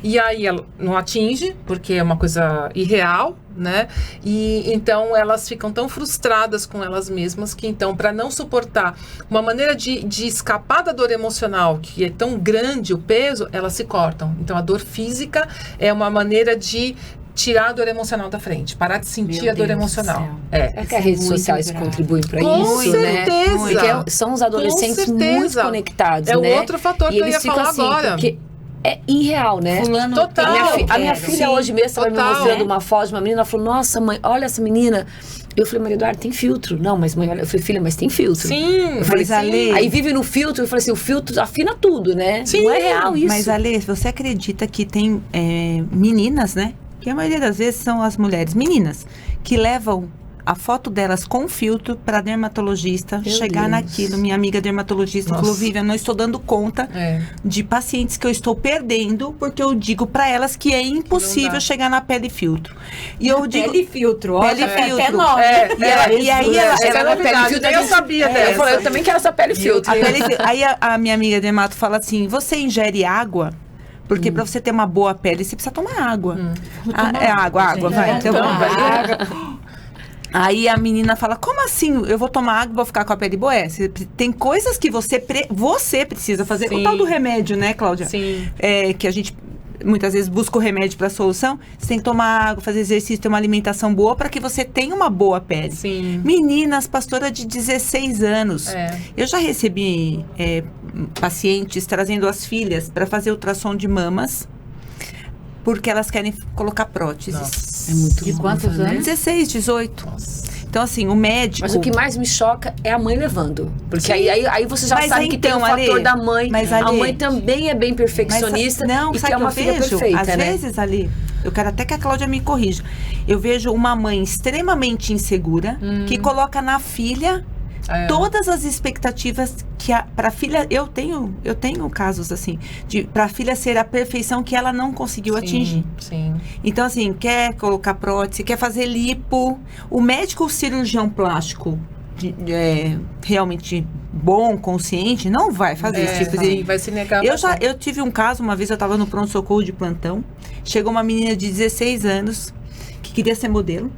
E aí, ela não atinge, porque é uma coisa irreal, né? E então, elas ficam tão frustradas com elas mesmas que, então, para não suportar uma maneira de escapar da dor emocional, que é tão grande o peso, elas se cortam. Então, a dor física é uma maneira de tirar a dor emocional da frente, parar de sentir Meu a dor Deus do emocional. céu. É que as redes muito sociais grave. contribuem para Com isso, né? certeza. Porque são os adolescentes Com muito certeza. conectados, É né? o outro fator que eu ia falar agora. Porque é irreal, né? Fulano Total. A minha quero. filha hoje mesmo estava me total. mostrando uma foto de uma menina. Ela falou, nossa, mãe, olha essa menina. Eu falei, Maria Eduarda, tem filtro. Não, mas mãe, olha. Eu falei, filha, mas tem filtro. Sim, Eu falei, mas, Ale, aí vive no filtro. Eu falei assim, o filtro afina tudo, né? Sim, não é real isso. Mas, Ale, você acredita que tem meninas, né? Que a maioria das vezes são as mulheres, meninas, que levam a foto delas com filtro para dermatologista Meu chegar Deus. naquilo. Minha amiga dermatologista Nossa. falou, Vivian, não estou dando conta de pacientes que eu estou perdendo, porque eu digo para elas que é Não impossível dá. chegar na pele filtro. E eu digo, Pele filtro, olha, Pele até filtro. nome. e aí ela essa é ela novidade, pele filtro, nem eu sabia dessa. Eu falei, eu também quero essa pele filtro. a pele filtro. Aí a minha amiga dermato fala assim, você ingere água? Porque para você ter uma boa pele, você precisa tomar água. Água, vai. É, Então, tomar vai. Aí a menina fala, como assim? Eu vou tomar água e vou ficar com a pele boa? Tem coisas que você precisa fazer. Sim. O tal do remédio, né, Cláudia? Sim. Que a gente muitas vezes busca o remédio para a solução. Você tem que tomar água, fazer exercício, ter uma alimentação boa para que você tenha uma boa pele. Sim. Meninas, pastora de 16 anos. Eu já recebi pacientes trazendo as filhas para fazer ultrassom de mamas, porque elas querem colocar próteses. Nossa. É muito De bom, quantos né? anos? 16, 18. Então, assim, o médico... Mas o que mais me choca é a mãe levando. Porque aí você já Mas sabe que tem o então, fator Ale, da mãe. mas, A Ale, mãe também é bem perfeccionista não, e sabe quer que uma eu filha vejo? perfeita, Às né? vezes, ali, eu quero até que a Cláudia me corrija. Eu vejo uma mãe extremamente insegura que coloca na filha todas as expectativas que para a filha... Eu tenho casos assim, para a filha ser a perfeição que ela não conseguiu atingir. Sim. Então, assim, quer colocar prótese, quer fazer lipo. O médico cirurgião plástico realmente bom, consciente, não vai fazer esse tipo de... vai se negar. Eu tive um caso, uma vez eu estava no pronto-socorro de plantão, chegou uma menina de 16 anos que queria ser modelo,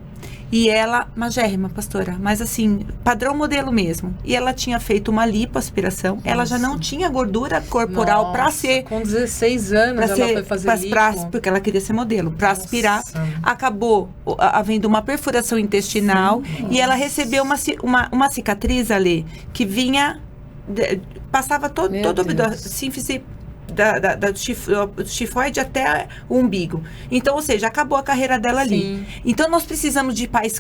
e ela, magérrima, pastora, mas assim, padrão modelo mesmo. E ela tinha feito uma lipoaspiração, ela já não tinha gordura corporal para ser... Com 16 anos ela foi fazer lipo. Porque ela queria ser modelo, para aspirar. Acabou havendo uma perfuração intestinal e ela recebeu uma cicatriz ali que vinha passava todo Meu a Deus. sínfise do tifoide até o umbigo. Então, ou seja, acabou a carreira dela ali. Sim. Então, nós precisamos de pais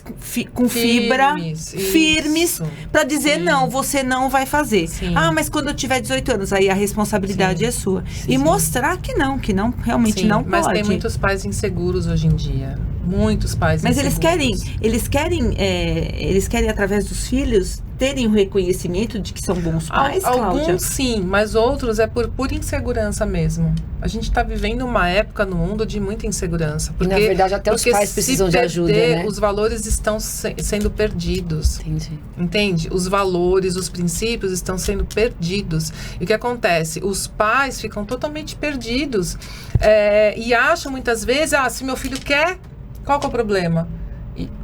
com fibra, firmes, isso. para dizer, Sim. não, você não vai fazer. Sim. Ah, mas quando eu tiver 18 anos, aí a responsabilidade Sim. é sua. Sim. E mostrar que não, realmente Sim, não mas pode. tem muitos pais inseguros hoje em dia. Muitos pais Mas inseguros. eles querem através dos filhos terem o reconhecimento de que são bons pais, Cláudia. Alguns sim, mas outros é por pura insegurança mesmo. A gente está vivendo uma época no mundo de muita insegurança. E, na verdade, até os pais precisam de ajuda, né? Os valores estão sendo perdidos. Entendi. Entende? Os valores, os princípios estão sendo perdidos. E o que acontece? Os pais ficam totalmente perdidos e acham muitas vezes, se meu filho quer, qual que é o problema?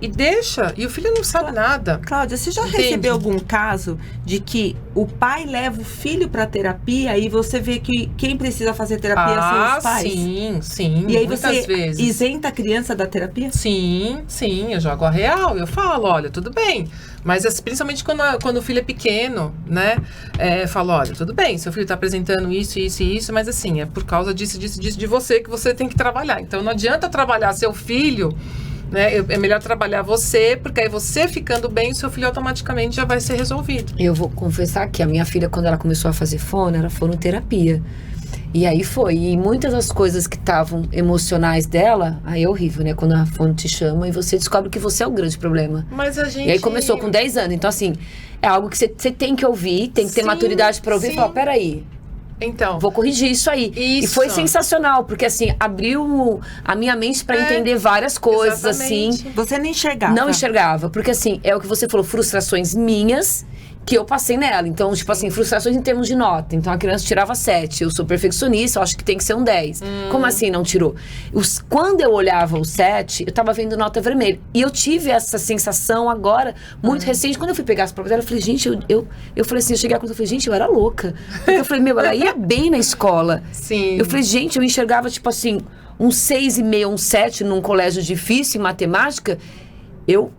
E deixa, e o filho não sabe nada. Cláudia, você já Entende? recebeu algum caso de que o pai leva o filho para terapia e você vê que quem precisa fazer terapia são os pais? Sim, E aí muitas você vezes. isenta a criança da terapia? Sim, eu jogo a real, eu falo, olha, tudo bem. Mas principalmente quando o filho é pequeno, né? Falo, olha, tudo bem, seu filho está apresentando isso, mas assim, é por causa disso de você que você tem que trabalhar. Então não adianta trabalhar seu filho, né? É melhor trabalhar você, porque aí você ficando bem, o seu filho automaticamente já vai ser resolvido. Eu vou confessar que a minha filha, quando ela começou a fazer fono, era fonoterapia. E aí foi. E muitas das coisas que estavam emocionais dela, aí é horrível, né? Quando a fono te chama e você descobre que você é o grande problema. Mas a gente... E aí começou com 10 anos. Então, assim, é algo que você tem que ouvir, tem que ter Sim, maturidade pra ouvir e sim. falar, peraí, Então, vou corrigir isso aí. E Isso. foi sensacional, porque assim, abriu a minha mente pra entender várias coisas, exatamente. assim. Você nem enxergava. Não enxergava, porque assim, é o que você falou, frustrações minhas que eu passei nela. Então, tipo assim, frustrações em termos de nota. Então, a criança tirava 7. Eu sou perfeccionista, eu acho que tem que ser um 10. Como assim não tirou? Quando eu olhava o 7, eu tava vendo nota vermelha. E eu tive essa sensação agora, muito recente. Quando eu fui pegar as provas dela, eu falei, gente, eu falei assim, eu cheguei a conta, eu falei, gente, eu era louca. Porque eu falei, meu, ela ia bem na escola. Sim. Eu falei, gente, eu enxergava, tipo assim, um 6,5, um 7 num colégio difícil em matemática. Eu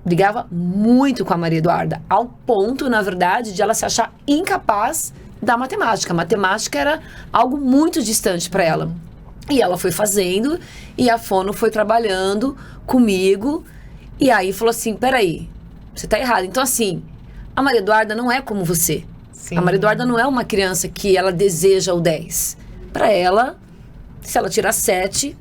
brigava muito com a Maria Eduarda, ao ponto, na verdade, de ela se achar incapaz da matemática. A matemática era algo muito distante para ela. E ela foi fazendo, e a fono foi trabalhando comigo, e aí falou assim, peraí, você tá errado. Então, assim, a Maria Eduarda não é como você. Sim. A Maria Eduarda não é uma criança que ela deseja o 10. Para ela, se ela tirar 7,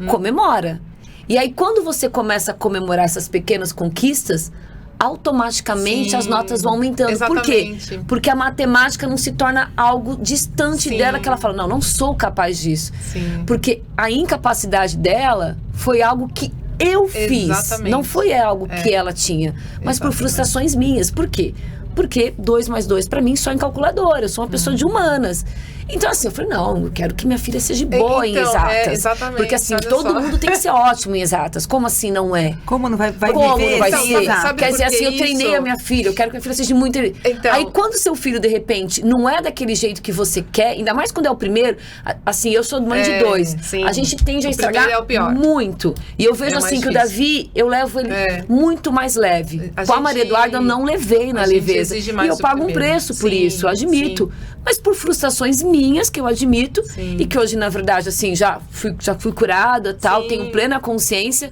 comemora. E aí, quando você começa a comemorar essas pequenas conquistas, automaticamente Sim, as notas vão aumentando. Por quê? exatamente. Porque a matemática não se torna algo distante Sim. dela, que ela fala, não sou capaz disso. Sim. Porque a incapacidade dela foi algo que eu fiz. Exatamente. Não foi algo que ela tinha. Mas por Exatamente. frustrações minhas. Por quê? Porque 2 mais 2 pra mim só em calculadora. Eu sou uma pessoa de humanas. Então, assim, eu falei, não, eu quero que minha filha seja boa em Então, exatas. exatamente, Porque, assim, olha todo só. mundo tem que ser ótimo em exatas. Como assim não é? Como não vai Como viver não vai sem ser? exato? sabe Quer por dizer, que assim, eu treinei isso? a minha filha, eu quero que a minha filha seja muito... Então- Aí, quando seu filho, de repente, não é daquele jeito que você quer, ainda mais quando é o primeiro, assim, eu sou mãe de 2. sim. A gente tende a O estragar primeiro é o pior. muito. E eu vejo, É mais assim, que o difícil. Davi, eu levo ele muito mais leve. A Com a Maria gente- Eduarda, eu não levei na a gente leveza. exige E mais eu do pago um primeiro. preço por Sim, isso, eu admito. Mas por frustrações minhas, que eu admito, Sim. e que hoje, na verdade, assim, já fui curada, tal, Sim. tenho plena consciência.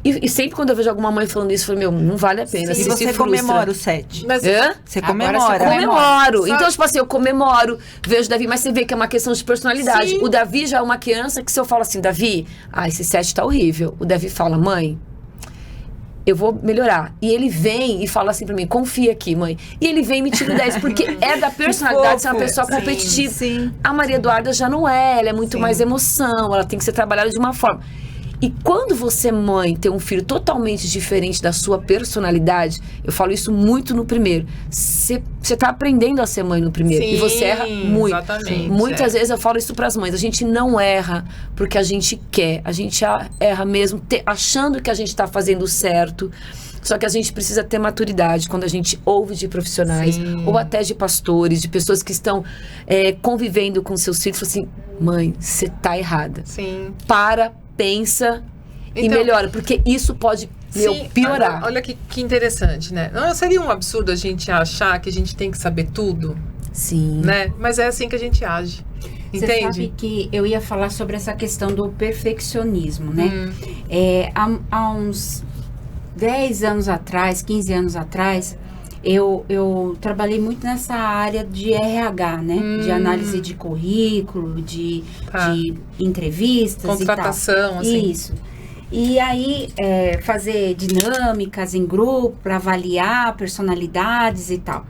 E sempre quando eu vejo alguma mãe falando isso, eu falo, meu, não vale a pena. E você se você frustra. comemora o 7. Mas, Hã? Você Agora comemora. você Comemoro. Sabe- Então, tipo assim, eu comemoro, vejo o Davi, mas você vê que é uma questão de personalidade. Sim. O Davi já é uma criança que se eu falo assim, Davi, esse 7 tá horrível. O Davi fala, mãe, eu vou melhorar. E ele vem e fala assim pra mim, confia aqui, mãe. E ele vem e me tira o 10, porque é da personalidade de ser uma fofo. pessoa Sim, competitiva. sim. A Maria Eduarda já não é, ela é muito Sim. mais emoção, ela tem que ser trabalhada de uma forma. E quando você, mãe, tem um filho totalmente diferente da sua personalidade, eu falo isso muito no primeiro, você tá aprendendo a ser mãe no primeiro. Sim, e você erra muito. exatamente, Muitas vezes eu falo isso pras mães, a gente não erra porque a gente quer, a gente erra mesmo achando que a gente tá fazendo certo. Só que a gente precisa ter maturidade quando a gente ouve de profissionais, Sim. ou até de pastores, de pessoas que estão convivendo com seus filhos, assim, mãe, você tá errada. sim. Pensa e Então- melhora, porque isso pode piorar. Olha que interessante, né? Não seria um absurdo a gente achar que a gente tem que saber tudo, Sim. né? Mas é assim que a gente age. Você Entende? sabe que eu ia falar sobre essa questão do perfeccionismo, né? Há uns 10 anos atrás, 15 anos atrás, eu trabalhei muito nessa área de RH, né? De análise de currículo, de entrevistas Contratação, e tal. assim. Isso. E aí, fazer dinâmicas em grupo para avaliar personalidades e tal.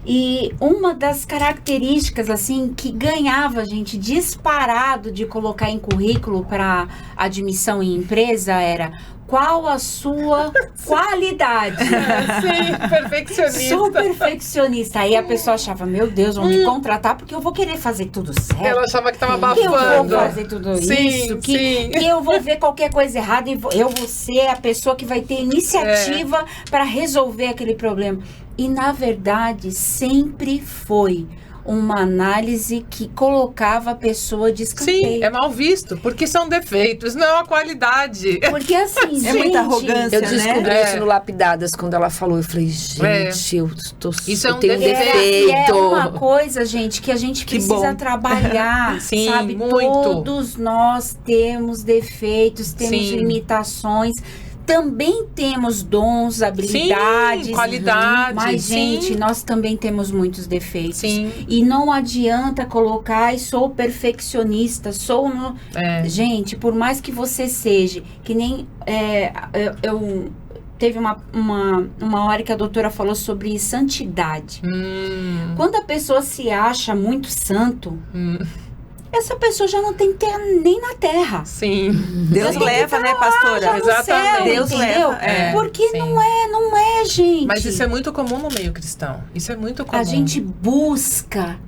E uma das características, assim, que ganhava a gente disparado de colocar em currículo para admissão em empresa era: qual a sua qualidade? Sim, perfeccionista. Sou perfeccionista. Aí a pessoa achava: meu Deus, vão me contratar porque eu vou querer fazer tudo certo. Ela achava que tava Que eu vou abafando. fazer tudo Sim, isso, que sim. eu vou ver qualquer coisa errada e eu vou ser a pessoa que vai ter iniciativa para resolver aquele problema. E, na verdade, sempre foi uma análise que colocava a pessoa de escanteio. Sim, é mal visto, porque são defeitos, não é uma qualidade. Porque assim, gente... É muita arrogância, Eu descobri né? isso no Lapidadas, quando ela falou. Eu falei, gente, Isso é eu um tenho um defeito. É defeito. uma coisa, gente, que a gente Que precisa bom. trabalhar, Sim, sabe? muito. Todos nós temos defeitos, temos Sim. limitações, também temos dons, habilidades. Sim, qualidades, Mas, sim. gente, nós também temos muitos defeitos. Sim. E não adianta colocar, sou perfeccionista, sou... Gente, por mais que você seja, que nem... Teve uma hora que a doutora falou sobre santidade. Quando a pessoa se acha muito santo, essa pessoa já não tem terra nem na terra. Sim. Deus leva, né, pastora? Já no Exatamente. céu, Deus entendeu? leva, é. Porque Sim. não é, gente. Mas isso é muito comum no meio cristão. Isso é muito comum. A gente busca.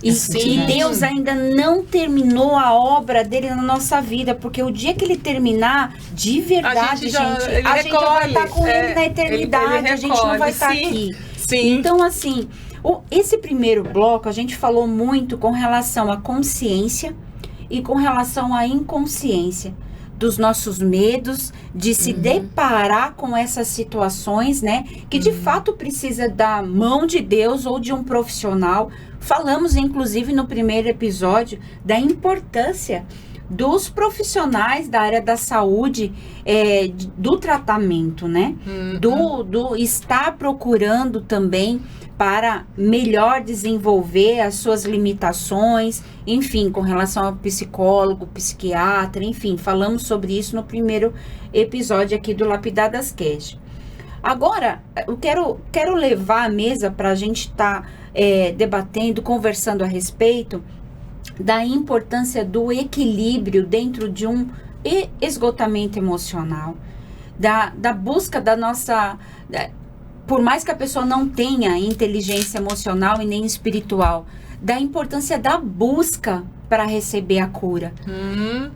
E Sim. Deus ainda não terminou a obra dele na nossa vida, porque o dia que ele terminar, de verdade, ele a gente já vai recolhe, estar com ele na eternidade, ele a gente não vai estar recolhe, aqui. Sim. Então, assim, esse primeiro bloco, a gente falou muito com relação à consciência e com relação à inconsciência dos nossos medos, de se deparar com essas situações, né? Que de fato precisa da mão de Deus ou de um profissional. Falamos, inclusive, no primeiro episódio, da importância dos profissionais da área da saúde, do tratamento, né? Do estar procurando também para melhor desenvolver as suas limitações, enfim, com relação ao psicólogo, psiquiatra, enfim, falamos sobre isso no primeiro episódio aqui do Lapidadas Cast. Agora, eu quero levar a mesa para a gente estar debatendo, conversando a respeito da importância do equilíbrio dentro de um esgotamento emocional, da busca da nossa... por mais que a pessoa não tenha inteligência emocional e nem espiritual, da importância da busca para receber a cura.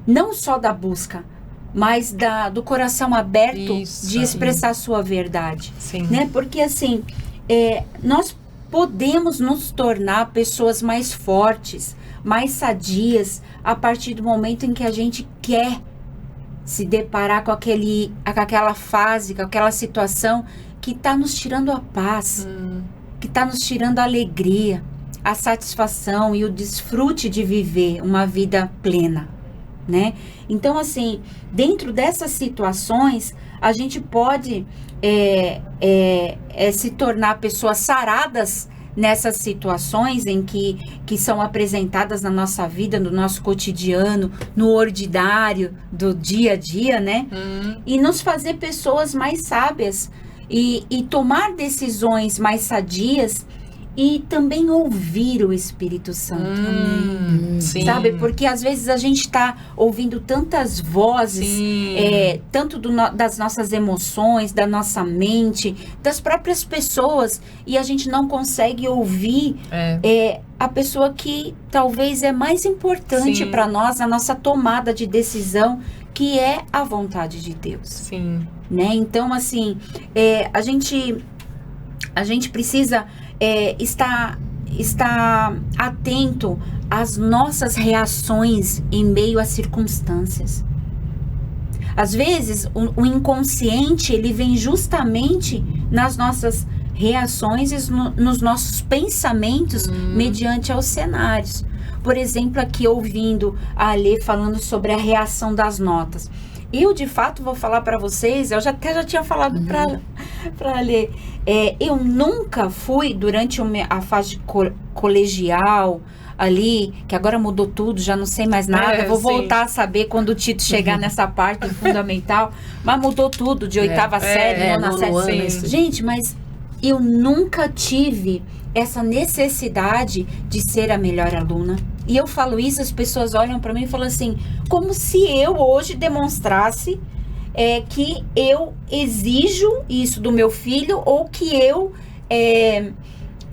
Não só da busca, mas do coração aberto Isso, de expressar a sua verdade. Sim. Né? Porque assim, nós podemos nos tornar pessoas mais fortes, mais sadias, a partir do momento em que a gente quer se deparar com aquela fase, com aquela situação que está nos tirando a paz, que está nos tirando a alegria, a satisfação e o desfrute de viver uma vida plena, né? Então, assim, dentro dessas situações, a gente pode se tornar pessoas saradas nessas situações em que são apresentadas na nossa vida, no nosso cotidiano, no ordinário do dia a dia, né? E nos fazer pessoas mais sábias e tomar decisões mais sadias e também ouvir o Espírito Santo. Sim. Sabe? Porque às vezes a gente está ouvindo tantas vozes, tanto das nossas emoções, da nossa mente, das próprias pessoas, e a gente não consegue ouvir a pessoa que talvez é mais importante para nós, a nossa tomada de decisão, que é a vontade de Deus. Sim. Né? Então, assim, a gente precisa estar atento às nossas reações em meio às circunstâncias. Às vezes, o inconsciente, ele vem justamente nas nossas reações e nos nossos pensamentos mediante aos cenários. Por exemplo, aqui ouvindo a Alê falando sobre a reação das notas. Eu, de fato, vou falar para vocês, eu até já tinha falado para Alê, eu nunca fui, durante a fase colegial, ali, que agora mudou tudo, já não sei mais nada, vou voltar a saber quando o Tito chegar nessa parte do fundamental, mas mudou tudo, de 8ª série, 9ª série. Gente, mas eu nunca tive essa necessidade de ser a melhor aluna. E eu falo isso, as pessoas olham para mim e falam assim, como se eu hoje demonstrasse que eu exijo isso do meu filho ou que eu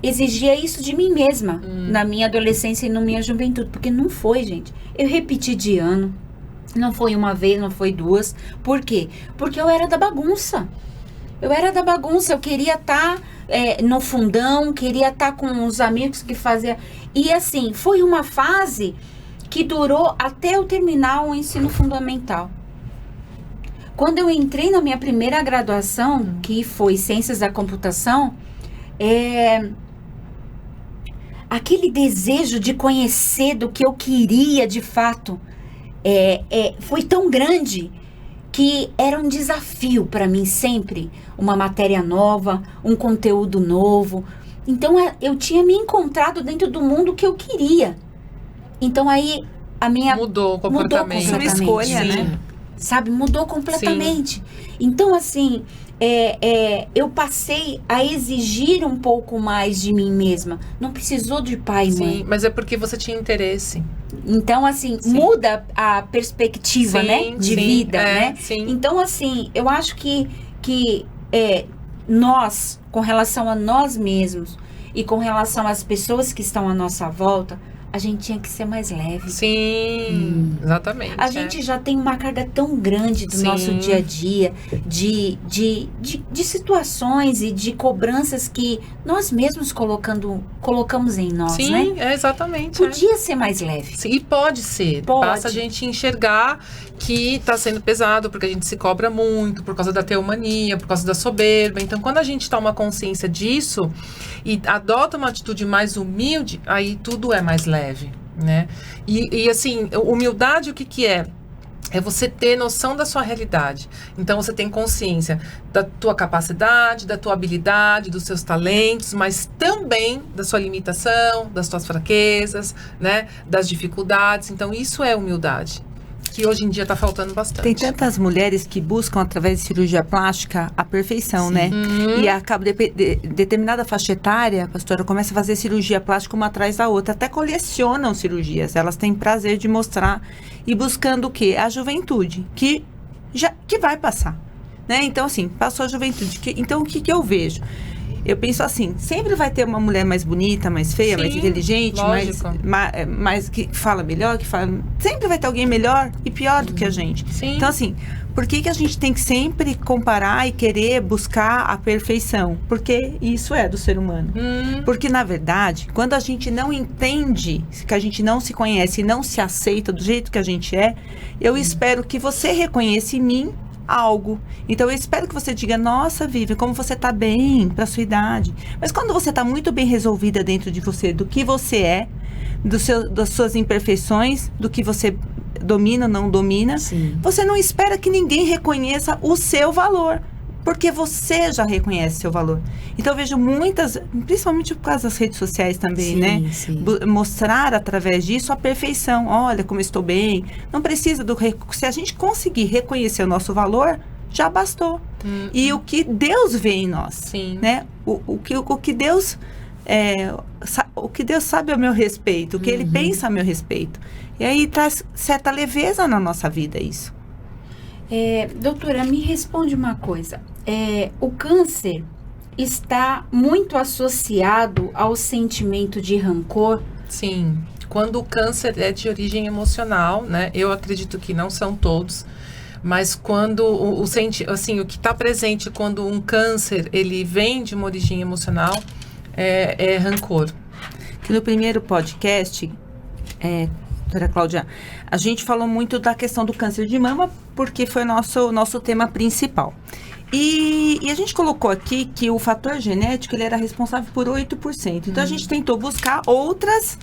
exigia isso de mim mesma na minha adolescência e na minha juventude. Porque não foi, gente. Eu repeti de ano. Não foi uma vez, não foi duas. Por quê? Porque eu era da bagunça. Eu queria estar no fundão, queria estar com os amigos que faziam. E assim, foi uma fase que durou até eu terminar o ensino fundamental. Quando eu entrei na minha primeira graduação, que foi Ciências da Computação, aquele desejo de conhecer do que eu queria de fato foi tão grande que era um desafio para mim sempre, uma matéria nova, um conteúdo novo. Então eu tinha me encontrado dentro do mundo que eu queria. Então aí a minha mudou completamente. Uma escolha, né? Sabe, mudou completamente. Sim. Então assim, eu passei a exigir um pouco mais de mim mesma. Não precisou de pai e mãe. Sim, mas é porque você tinha interesse. Então, assim, muda a perspectiva, né? De vida, né? Sim. Então, assim, eu acho que nós, com relação a nós mesmos e com relação às pessoas que estão à nossa volta, a gente tinha que ser mais leve. Sim, exatamente. A gente já tem uma carga tão grande do nosso dia a dia, de situações e de cobranças que nós mesmos colocamos em nós, né? Sim, exatamente. Podia ser mais leve. Sim, e pode ser. Basta a gente enxergar que está sendo pesado, porque a gente se cobra muito, por causa da teomania, por causa da soberba. Então, quando a gente toma consciência disso e adota uma atitude mais humilde, aí tudo é mais leve, né? E assim, humildade, o que é? É você ter noção da sua realidade. Então, você tem consciência da tua capacidade, da tua habilidade, dos seus talentos, mas também da sua limitação, das tuas fraquezas, né? Das dificuldades. Então, isso é humildade, que hoje em dia está faltando bastante. Tem tantas mulheres que buscam, através de cirurgia plástica, a perfeição, né? E acaba, determinada faixa etária, pastora, começa a fazer cirurgia plástica uma atrás da outra. Até colecionam cirurgias. Elas têm prazer de mostrar. E buscando o quê? A juventude, que vai passar, né? Então, assim, passou a juventude. Então, o que eu vejo? Eu penso assim, sempre vai ter uma mulher mais bonita, mais feia, mais inteligente, mais que fala melhor, sempre vai ter alguém melhor e pior do que a gente. Sim. Então, assim, por que a gente tem que sempre comparar e querer buscar a perfeição? Porque isso é do ser humano. Porque, na verdade, quando a gente não entende, que a gente não se conhece e não se aceita do jeito que a gente é, eu espero que você reconheça em mim algo. Então, eu espero que você diga, nossa, Vivi, como você tá bem pra sua idade. Mas quando você tá muito bem resolvida dentro de você, do que você é, das suas imperfeições, do que você domina, não domina, você não espera que ninguém reconheça o seu valor. Porque você já reconhece seu valor. Então, eu vejo muitas, principalmente por causa das redes sociais também, né? Mostrar através disso a perfeição. Olha como eu estou bem. Não precisa se a gente conseguir reconhecer o nosso valor, já bastou. E o que Deus vê em nós, né? O que Deus sabe a meu respeito, o que Ele pensa a meu respeito. E aí traz certa leveza na nossa vida isso. Doutora, me responde uma coisa. O câncer está muito associado ao sentimento de rancor? Sim. Quando o câncer é de origem emocional, né? Eu acredito que não são todos, mas quando o que está presente quando um câncer ele vem de uma origem emocional é rancor. Que no primeiro podcast doutora Cláudia, a gente falou muito da questão do câncer de mama, porque foi nosso tema principal. E a gente colocou aqui que o fator genético ele era responsável por 8%. Então, a gente tentou buscar outras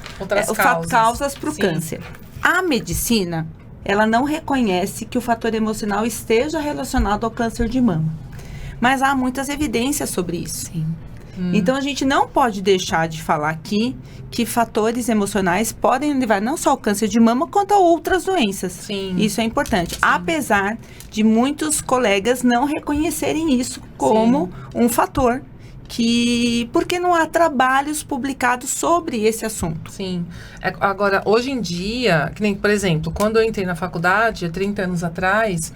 causas para o câncer. A medicina, ela não reconhece que o fator emocional esteja relacionado ao câncer de mama. Mas há muitas evidências sobre isso. Sim. Então, a gente não pode deixar de falar aqui que fatores emocionais podem levar não só ao câncer de mama, quanto a outras doenças. Sim. Isso é importante. Sim. Apesar de muitos colegas não reconhecerem isso como um fator, porque não há trabalhos publicados sobre esse assunto. Sim. Agora, hoje em dia, que nem, por exemplo, quando eu entrei na faculdade, há 30 anos atrás,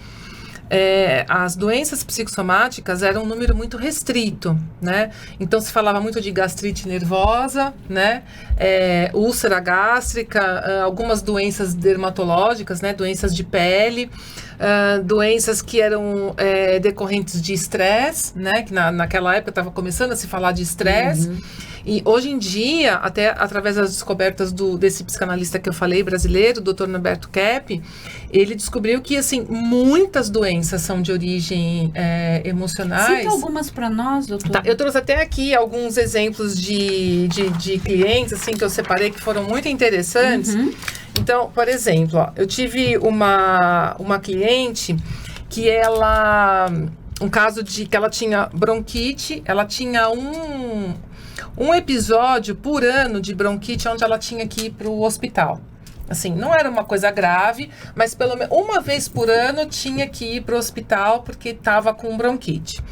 as doenças psicossomáticas eram um número muito restrito, né? Então, se falava muito de gastrite nervosa, né? Úlcera gástrica, algumas doenças dermatológicas, né? Doenças de pele, doenças que eram decorrentes de estresse, né? Que naquela época estava começando a se falar de estresse. E hoje em dia, até através das descobertas desse psicanalista que eu falei, brasileiro, o Dr. Norberto Kepp, ele descobriu que, assim, muitas doenças são de origem emocionais. Cita algumas para nós, doutor. Tá, eu trouxe até aqui alguns exemplos de clientes, assim, que eu separei, que foram muito interessantes. Então, por exemplo, ó, eu tive uma cliente que um caso de que ela tinha bronquite, ela tinha um episódio por ano de bronquite onde ela tinha que ir para o hospital. Assim, não era uma coisa grave, mas pelo menos uma vez por ano tinha que ir para o hospital porque estava com bronquite.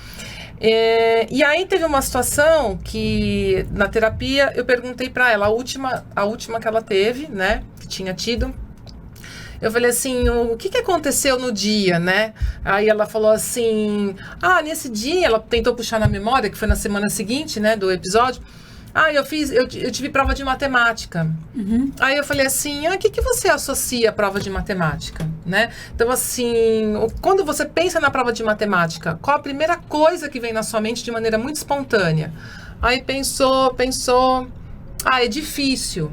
E aí teve uma situação que na terapia eu perguntei para ela, a última que ela teve, né, que tinha tido. Eu falei assim, o que aconteceu no dia, né? Aí ela falou assim, nesse dia, ela tentou puxar na memória, que foi na semana seguinte, né, do episódio. Eu tive prova de matemática. Aí eu falei assim, o que você associa à prova de matemática, né? Então, assim, quando você pensa na prova de matemática, qual a primeira coisa que vem na sua mente de maneira muito espontânea? Aí pensou, é difícil,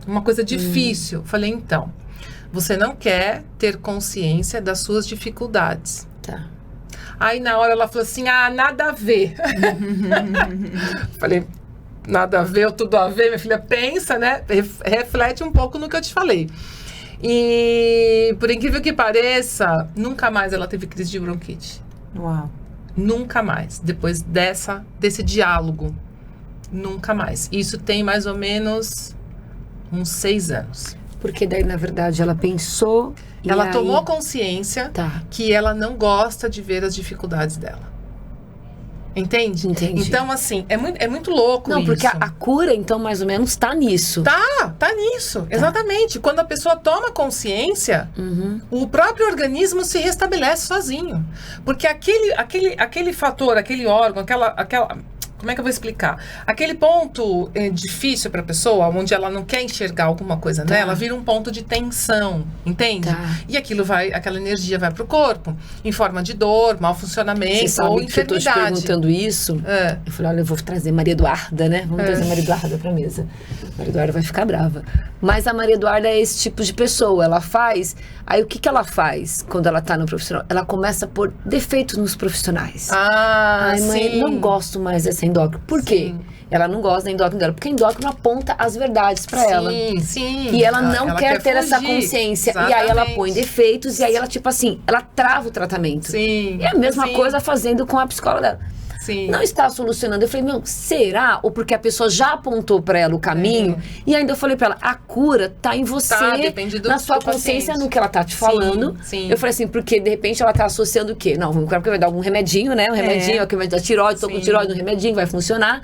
uma coisa difícil. Falei, então, você não quer ter consciência das suas dificuldades. Tá. Aí na hora ela falou assim, nada a ver. Falei, nada a ver ou tudo a ver, minha filha, pensa, né? Reflete um pouco no que eu te falei. E, por incrível que pareça, nunca mais ela teve crise de bronquite. Uau. Nunca mais. Depois desse diálogo. Nunca mais. Isso tem mais aí uns 6 anos. Porque daí, na verdade, ela pensou... Ela tomou consciência que ela não gosta de ver as dificuldades dela. Entende? Entendi. Então, assim, é muito louco isso. Não, porque a cura, então, mais ou menos, tá nisso. Tá nisso. Exatamente. Quando a pessoa toma consciência, o próprio organismo se restabelece sozinho. Porque aquele fator, aquele órgão, aquela como é que eu vou explicar? Aquele ponto difícil para a pessoa, onde ela não quer enxergar alguma coisa nela, vira um ponto de tensão, entende? E aquela energia vai para o corpo, em forma de dor, mau funcionamento ou enfermidade. Que eu tô te perguntando isso, eu falei, olha, eu vou trazer Maria Eduarda, né? Vamos trazer Maria Eduarda para a mesa. Maria Eduarda vai ficar brava. Mas a Maria Eduarda é esse tipo de pessoa, ela faz... Aí o que ela faz quando ela tá no profissional? Ela começa a pôr defeitos nos profissionais. Ai, mãe, sim. não gosto mais dessa endócrina. Por quê? Ela não gosta da endócrina dela, porque a endócrina aponta as verdades pra ela. Sim. E ela não quer ter fugir. essa consciência. Exatamente. E aí ela põe defeitos, e aí ela, tipo assim, ela trava o tratamento. Sim. E a mesma coisa fazendo com a psicóloga dela. Sim. Não está solucionando. Eu falei, será? Ou porque a pessoa já apontou pra ela o caminho? E ainda eu falei pra ela, a cura tá em você, depende na sua consciência, no que ela tá te falando. Sim. Eu falei assim, porque de repente ela tá associando o quê? Não, vamos porque vai dar algum remedinho, né? Um remedinho, que vai dar tiroide, tô com tiroide, um remedinho, vai funcionar.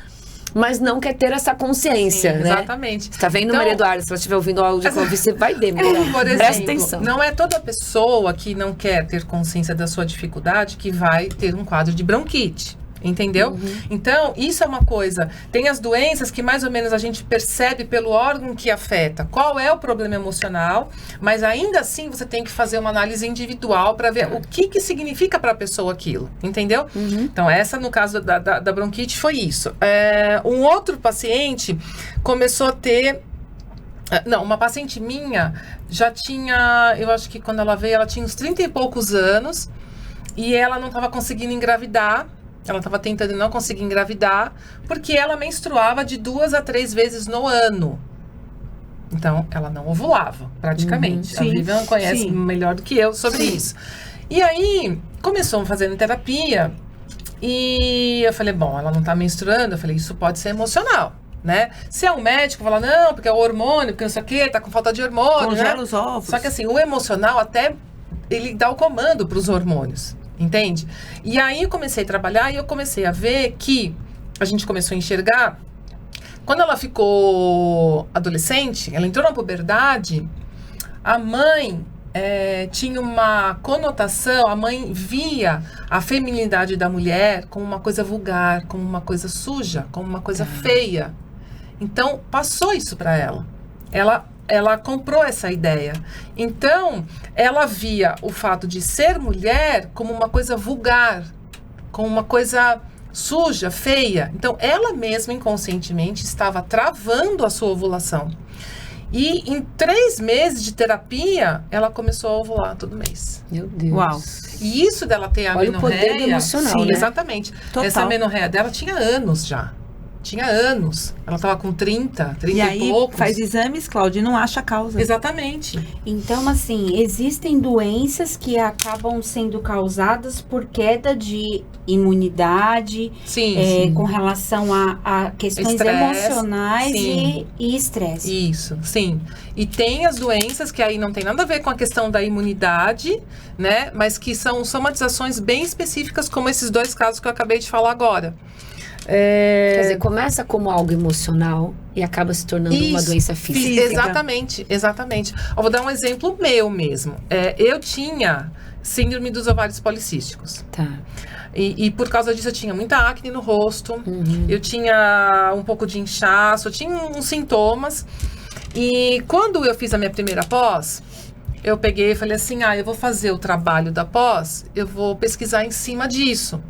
Mas não quer ter essa consciência, né? Exatamente. Você tá vendo, Maria Eduarda? Se ela estiver ouvindo o áudio, você vai demorar. Por exemplo, presta atenção. Não é toda pessoa que não quer ter consciência da sua dificuldade que vai ter um quadro de bronquite. Entendeu? Então, isso é uma coisa. Tem as doenças que mais ou menos a gente percebe pelo órgão que afeta. Qual é o problema emocional? Mas ainda assim você tem que fazer uma análise individual para ver o que significa para a pessoa aquilo. Entendeu? Então, essa no caso da bronquite foi isso. Um outro paciente começou a ter Não, uma paciente minha já tinha, eu acho que quando ela veio, ela tinha uns 30 e poucos anos e ela não estava conseguindo engravidar. Ela estava tentando não conseguir engravidar porque ela menstruava de 2 a 3 vezes no ano. Então, ela não ovulava, praticamente. A Vivian conhece melhor do que eu sobre isso. E aí, começou fazendo terapia e eu falei, bom, ela não está menstruando. Eu falei, isso pode ser emocional, né? Se é um médico, fala, não, porque é o hormônio, porque não sei o quê, tá com falta de hormônio, Congela né? os ovos. Só que assim, o emocional até, ele dá o comando para os hormônios, entende? E aí eu comecei a trabalhar e eu comecei a ver que a gente começou a enxergar. Quando ela ficou adolescente, ela entrou na puberdade, a mãe tinha uma conotação, a mãe via a feminilidade da mulher como uma coisa vulgar, como uma coisa suja, como uma coisa feia. Então, passou isso para ela. Ela comprou essa ideia. Então, ela via o fato de ser mulher como uma coisa vulgar, como uma coisa suja, feia. Então, ela mesma, inconscientemente, estava travando a sua ovulação. E em 3 meses de terapia, ela começou a ovular todo mês. Meu Deus. Uau. E isso dela ter a Olha o menorreia... poder do emocional, sim, né? Exatamente. Total. Essa menorreia dela tinha anos já. Tinha anos. Ela estava com 30 E aí poucos. faz exames, Cláudia, e não acha a causa. Exatamente. Então, assim, existem doenças que acabam sendo causadas por queda de imunidade, Sim. com relação a questões Estresse, emocionais sim. e estresse. Isso, sim. E tem as doenças que aí não tem nada a ver com a questão da imunidade, né? Mas que são somatizações bem específicas, como esses 2 casos que eu acabei de falar agora. Quer dizer, começa como algo emocional e acaba se tornando uma doença física. Exatamente. Eu vou dar um exemplo meu mesmo. Eu tinha síndrome dos ovários policísticos. Tá. E por causa disso eu tinha muita acne no rosto, eu tinha um pouco de inchaço, eu tinha uns sintomas. E quando eu fiz a minha primeira pós, eu peguei e falei assim, eu vou fazer o trabalho da pós, eu vou pesquisar em cima disso.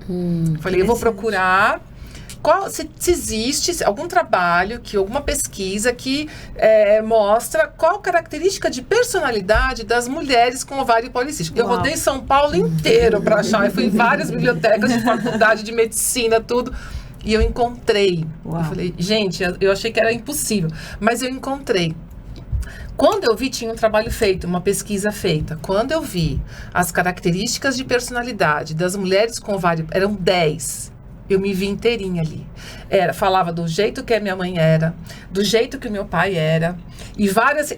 Falei, eu vou procurar se existe algum trabalho, alguma pesquisa que mostra qual característica de personalidade das mulheres com ovário policístico. Eu rodei São Paulo inteiro para achar, eu fui em várias bibliotecas de faculdade de medicina, tudo, e eu encontrei. Eu falei, gente, eu achei que era impossível, mas eu encontrei. Quando eu vi, tinha um trabalho feito, uma pesquisa feita. Quando eu vi as características de personalidade das mulheres com ovário, eram 10. Eu me vi inteirinha ali. Falava do jeito que a minha mãe era, do jeito que o meu pai era, e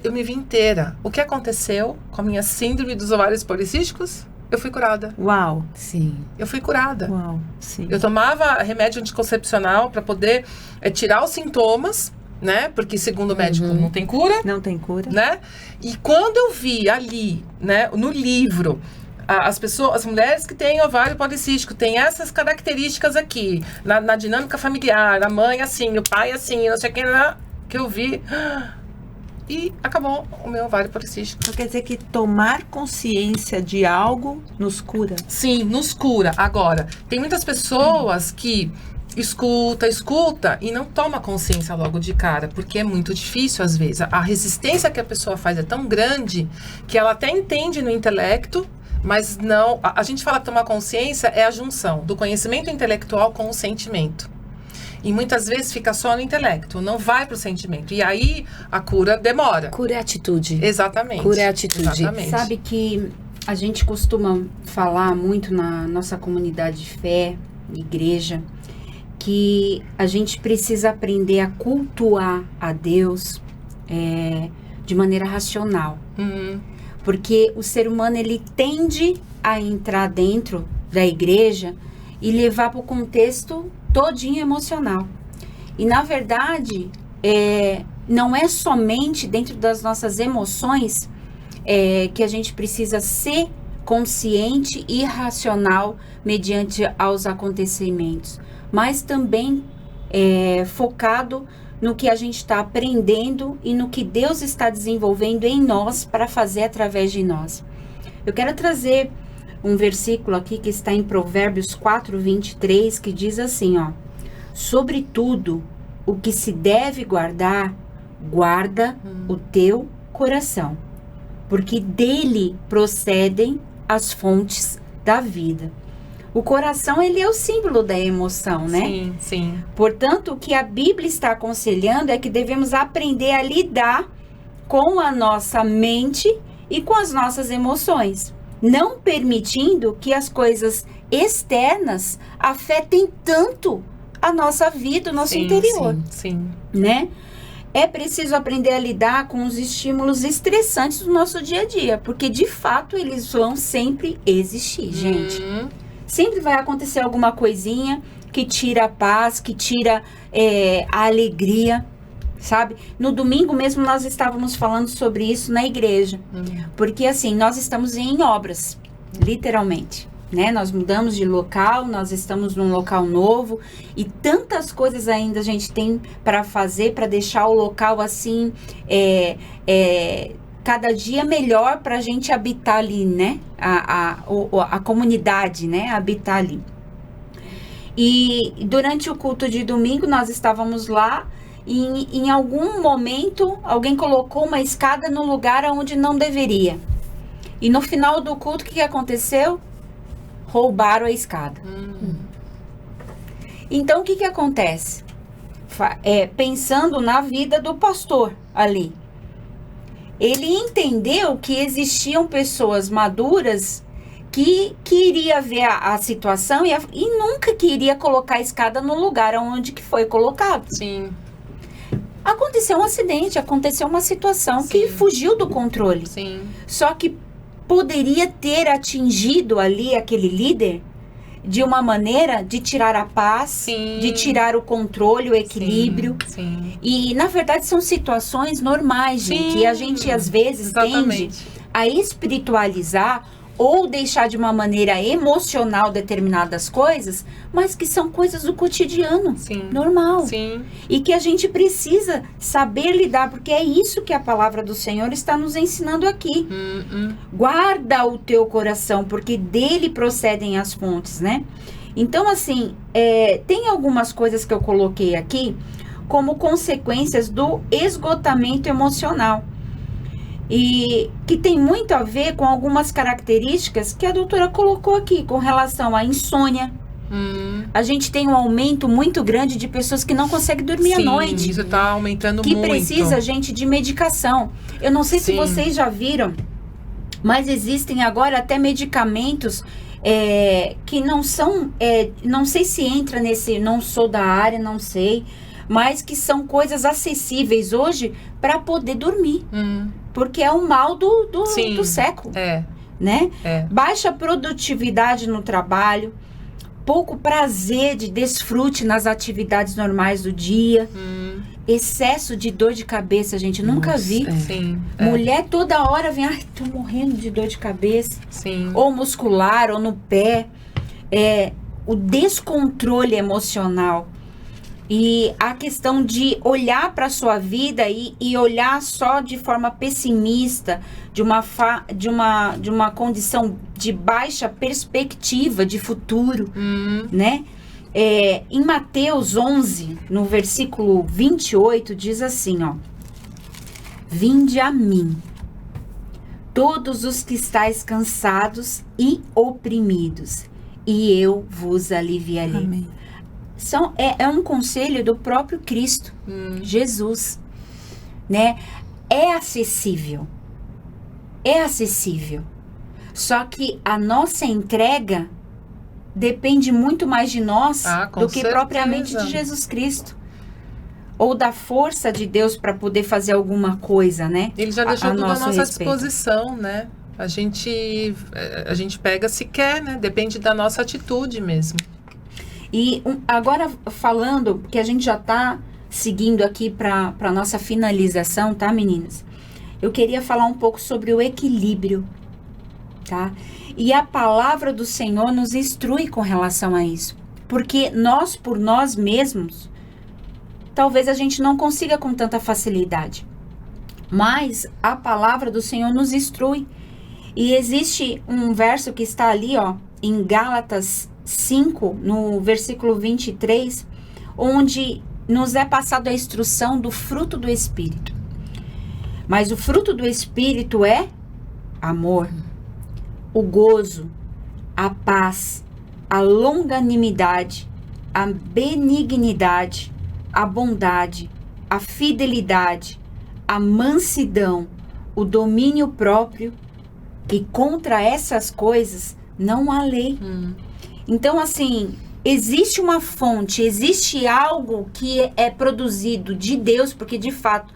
eu me vi inteira. O que aconteceu com a minha síndrome dos ovários policísticos? Eu fui curada. Uau. Sim. Eu fui curada. Uau. Sim. Eu tomava remédio anticoncepcional para poder tirar os sintomas, né? Porque segundo o médico não tem cura. Não tem cura. Né? E quando eu vi ali, né, no livro, as mulheres que têm ovário policístico têm essas características aqui, na dinâmica familiar, a mãe assim, o pai assim, não sei o que eu vi, e acabou o meu ovário policístico. Então quer dizer que tomar consciência de algo nos cura? Sim, nos cura. Agora, tem muitas pessoas que escuta e não toma consciência logo de cara, porque é muito difícil às vezes. A resistência que a pessoa faz é tão grande que ela até entende no intelecto, mas não, a gente fala que tomar consciência é a junção do conhecimento intelectual com o sentimento. E muitas vezes fica só no intelecto, não vai para o sentimento. E aí a cura demora. Cura é atitude. Exatamente. Cura é atitude. Exatamente. Sabe que a gente costuma falar muito na nossa comunidade de fé, igreja, que a gente precisa aprender a cultuar a Deus de maneira racional. Porque o ser humano, ele tende a entrar dentro da igreja e levar para o contexto todinho emocional. E, na verdade, não é somente dentro das nossas emoções que a gente precisa ser consciente e racional mediante aos acontecimentos, mas também focado no que a gente está aprendendo e no que Deus está desenvolvendo em nós para fazer através de nós. Eu quero trazer um versículo aqui que está em Provérbios 4:23, que diz assim, ó: sobretudo, o que se deve guardar, guarda o teu coração, porque dele procedem as fontes da vida. O coração, ele é o símbolo da emoção, né? Sim, sim. Portanto, o que a Bíblia está aconselhando é que devemos aprender a lidar com a nossa mente e com as nossas emoções, não permitindo que as coisas externas afetem tanto a nossa vida, o nosso interior, Sim. né? É preciso aprender a lidar com os estímulos estressantes do nosso dia a dia, porque de fato eles vão sempre existir, gente. Sempre vai acontecer alguma coisinha que tira a paz, que tira a alegria, sabe? No domingo mesmo nós estávamos falando sobre isso na igreja. Porque assim, nós estamos em obras, literalmente, né? Nós mudamos de local, nós estamos num local novo e tantas coisas ainda a gente tem para fazer, para deixar o local assim, cada dia melhor para a gente habitar ali, né? A comunidade, né? Habitar ali. E durante o culto de domingo, nós estávamos lá e em algum momento, alguém colocou uma escada no lugar onde não deveria. E no final do culto, o que aconteceu? Roubaram a escada. Então, o que acontece? Pensando na vida do pastor ali. Ele entendeu que existiam pessoas maduras que iria ver a situação e nunca queria colocar a escada no lugar onde que foi colocado. Sim. Aconteceu um acidente, aconteceu uma situação que fugiu do controle. Sim. Só que poderia ter atingido ali aquele líder de uma maneira de tirar a paz, de tirar o controle, o equilíbrio. Sim. E, na verdade, são situações normais, gente. E a gente, às vezes, tende a espiritualizar ou deixar de uma maneira emocional determinadas coisas, mas que são coisas do cotidiano, normal. Sim. E que a gente precisa saber lidar, porque é isso que a palavra do Senhor está nos ensinando aqui. Guarda o teu coração, porque dele procedem as fontes, né? Então, assim, tem algumas coisas que eu coloquei aqui como consequências do esgotamento emocional. E que tem muito a ver com algumas características que a doutora colocou aqui, com relação à insônia. A gente tem um aumento muito grande de pessoas que não conseguem dormir à noite. Isso está aumentando que muito. Que precisa, gente, de medicação. Eu não sei se vocês já viram, mas existem agora até medicamentos que não são... não sei se entra nesse... Não sou da área, não sei. Mas que são coisas acessíveis hoje para poder dormir. Porque é um mal do século. Né? Baixa produtividade no trabalho, pouco prazer de desfrute nas atividades normais do dia, excesso de dor de cabeça, gente, nunca vi. Mulher toda hora vem, tô morrendo de dor de cabeça, ou muscular, ou no pé, o descontrole emocional. E a questão de olhar para a sua vida e olhar só de forma pessimista, de uma condição de baixa perspectiva de futuro, né? Em Mateus 11, no versículo 28, diz assim, ó: Vinde a mim, todos os que estáis cansados e oprimidos, e eu vos aliviarei. Amém. É um conselho do próprio Cristo, Jesus, né? É acessível, só que a nossa entrega depende muito mais de nós do que propriamente de Jesus Cristo, ou da força de Deus para poder fazer alguma coisa, né? Ele já deixou tudo à nossa disposição, né? A gente pega se quer, né? Depende da nossa atitude mesmo. E agora falando, que a gente já está seguindo aqui para a nossa finalização, tá, meninas? Eu queria falar um pouco sobre o equilíbrio, tá? E a palavra do Senhor nos instrui com relação a isso. Porque nós, por nós mesmos, talvez a gente não consiga com tanta facilidade. Mas a palavra do Senhor nos instrui. E existe um verso que está ali, ó, em Gálatas 5, no versículo 23, onde nos é passado a instrução do fruto do Espírito. Mas o fruto do Espírito é amor, o gozo, a paz, a longanimidade, a benignidade, a bondade, a fidelidade, a mansidão, o domínio próprio, e contra essas coisas não há lei. Então, assim, existe uma fonte, existe algo que é produzido de Deus, porque de fato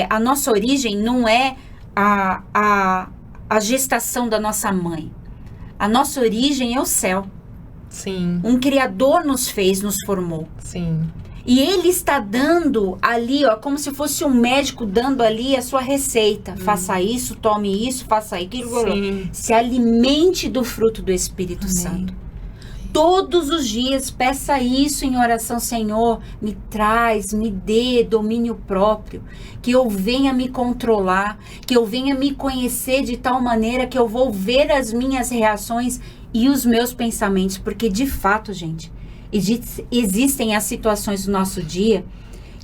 a nossa origem não é a gestação da nossa mãe. A nossa origem é o céu. Sim. Um Criador nos fez, nos formou. Sim. E Ele está dando ali, ó, como se fosse um médico dando ali a sua receita. Faça isso, tome isso, faça aquilo. Sim. Se alimente do fruto do Espírito Amém. Santo. Todos os dias, peça isso em oração. Senhor, me traz, me dê domínio próprio, que eu venha me controlar, que eu venha me conhecer de tal maneira que eu vou ver as minhas reações e os meus pensamentos, porque de fato, gente, existem as situações do nosso dia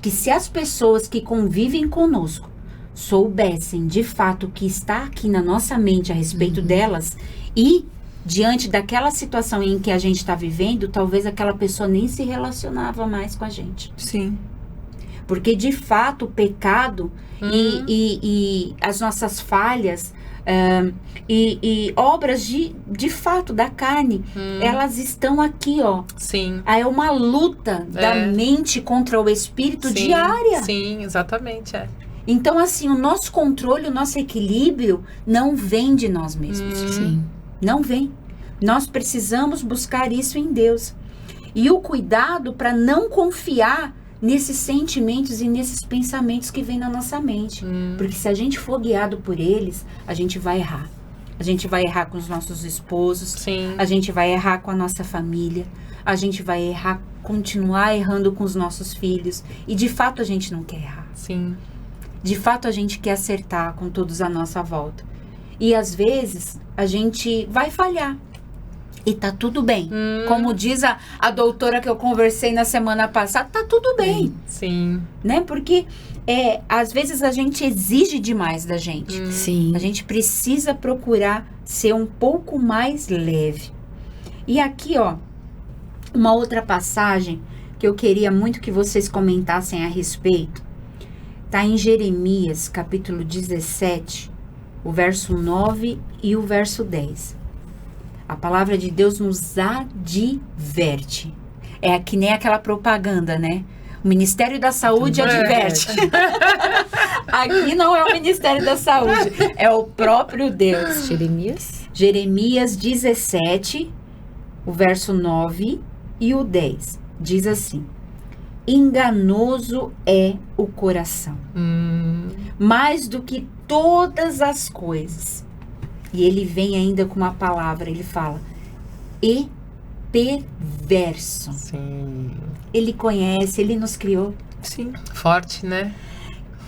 que, se as pessoas que convivem conosco soubessem de fato o que está aqui na nossa mente a respeito delas, e diante daquela situação em que a gente está vivendo, talvez aquela pessoa nem se relacionava mais com a gente. Sim. Porque de fato o pecado e as nossas falhas e obras de fato da carne, elas estão aqui, ó. Sim. Aí é uma luta da mente contra o espírito diária. Sim, exatamente, Então, assim, o nosso controle, o nosso equilíbrio não vem de nós mesmos. Sim. Não vem. Nós precisamos buscar isso em Deus. E o cuidado para não confiar nesses sentimentos e nesses pensamentos que vêm na nossa mente. Porque se a gente for guiado por eles, a gente vai errar. A gente vai errar com os nossos esposos. Sim. A gente vai errar com a nossa família. A gente vai errar, continuar errando com os nossos filhos. E de fato a gente não quer errar. Sim. De fato a gente quer acertar com todos à nossa volta. E às vezes a gente vai falhar. E tá tudo bem. Como diz a doutora que eu conversei na semana passada, tá tudo bem. Sim. Né? Porque às vezes a gente exige demais da gente. Sim. A gente precisa procurar ser um pouco mais leve. E aqui, ó, uma outra passagem que eu queria muito que vocês comentassem a respeito. Tá em Jeremias, capítulo 17, o verso 9 e o verso 10. A palavra de Deus nos adverte. É que nem aquela propaganda, né? O Ministério da Saúde adverte. Aqui não é o Ministério da Saúde, é o próprio Deus. Jeremias? Jeremias 17, o verso 9 e o 10. Diz assim: enganoso é o coração, mais do que todas as coisas. E ele vem ainda com uma palavra, ele fala, e perverso. Sim. Ele conhece, ele nos criou. Sim. Forte, né?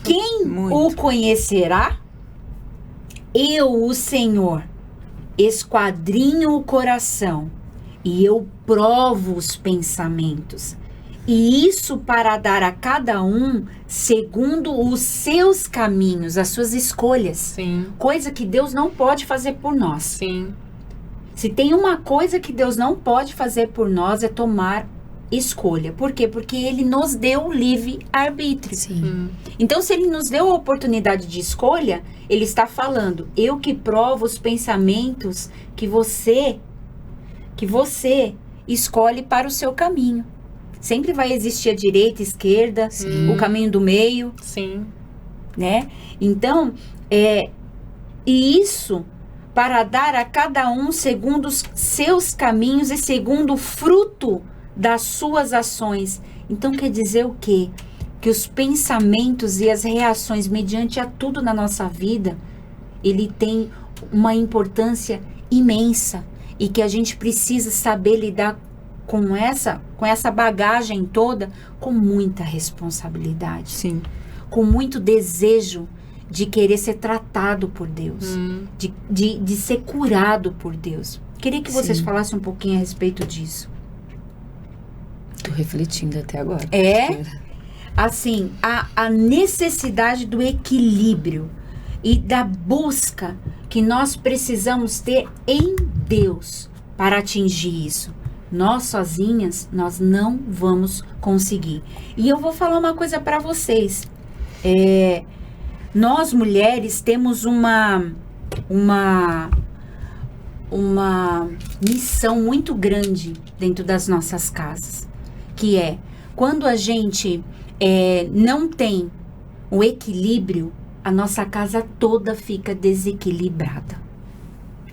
Quem Muito. o conhecerá? Eu, o Senhor, esquadrinho o coração e eu provo os pensamentos. E isso para dar a cada um segundo os seus caminhos, as suas escolhas. Sim. Coisa que Deus não pode fazer por nós. Sim. Se tem uma coisa que Deus não pode fazer por nós é tomar escolha. Por quê? Porque Ele nos deu o livre-arbítrio. Sim. Então, se Ele nos deu a oportunidade de escolha, Ele está falando, eu que provo os pensamentos que você escolhe para o seu caminho. Sempre vai existir a direita, a esquerda, o caminho do meio, Sim. né? Então, e isso para dar a cada um segundo os seus caminhos e segundo o fruto das suas ações. Então, quer dizer o quê? Que os pensamentos e as reações mediante a tudo na nossa vida, ele tem uma importância imensa e que a gente precisa saber lidar com essa bagagem toda com muita responsabilidade. Sim. Com muito desejo de querer ser tratado por Deus, de ser curado por Deus. Queria que vocês Sim. falassem um pouquinho a respeito disso. Tô refletindo até agora. Assim, a necessidade do equilíbrio e da busca que nós precisamos ter em Deus para atingir isso. Nós sozinhas, nós não vamos conseguir. E eu vou falar uma coisa para vocês. Nós mulheres temos uma missão muito grande dentro das nossas casas, que é quando a gente não tem o equilíbrio, a nossa casa toda fica desequilibrada.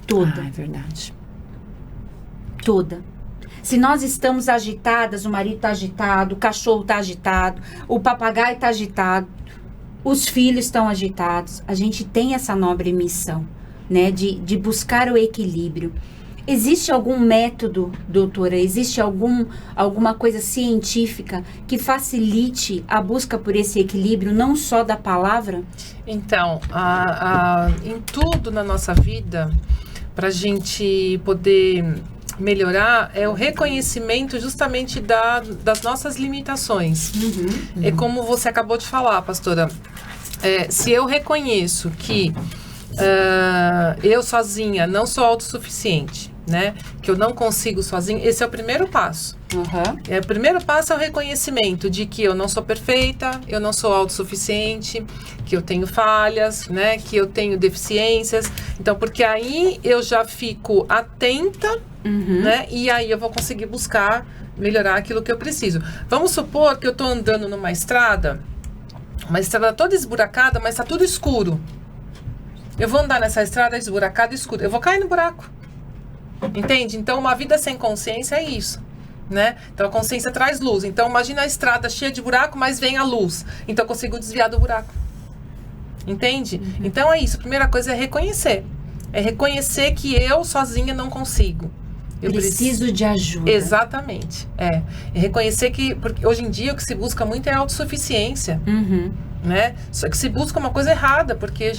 Toda. É verdade. Toda. Se nós estamos agitadas, o marido está agitado, o cachorro está agitado, o papagaio está agitado, os filhos estão agitados, a gente tem essa nobre missão, né, de buscar o equilíbrio. Existe algum método, doutora? Existe alguma coisa científica que facilite a busca por esse equilíbrio, não só da palavra? Então, em tudo na nossa vida, para a gente poder melhorar, é o reconhecimento justamente das nossas limitações. É como você acabou de falar, pastora. Se eu reconheço que eu sozinha não sou autossuficiente, né? Que eu não consigo sozinha, esse é o primeiro passo. O primeiro passo é o reconhecimento de que eu não sou perfeita, eu não sou autossuficiente, que eu tenho falhas, né? Que eu tenho deficiências. Então, porque aí eu já fico atenta, né? E aí eu vou conseguir buscar melhorar aquilo que eu preciso. Vamos supor que eu tô andando numa estrada, uma estrada toda esburacada, mas tá tudo escuro. Eu vou andar nessa estrada esburacada, escura. Eu vou cair no buraco. Entende? Então, uma vida sem consciência é isso, né? Então, a consciência traz luz. Então, imagina a estrada cheia de buraco, mas vem a luz. Então, eu consigo desviar do buraco. Entende? Então, é isso. A primeira coisa é reconhecer. É reconhecer que eu sozinha não consigo. Eu preciso de ajuda. Exatamente. É reconhecer que... Porque hoje em dia, o que se busca muito é a autossuficiência. Né? Só que se busca uma coisa errada, porque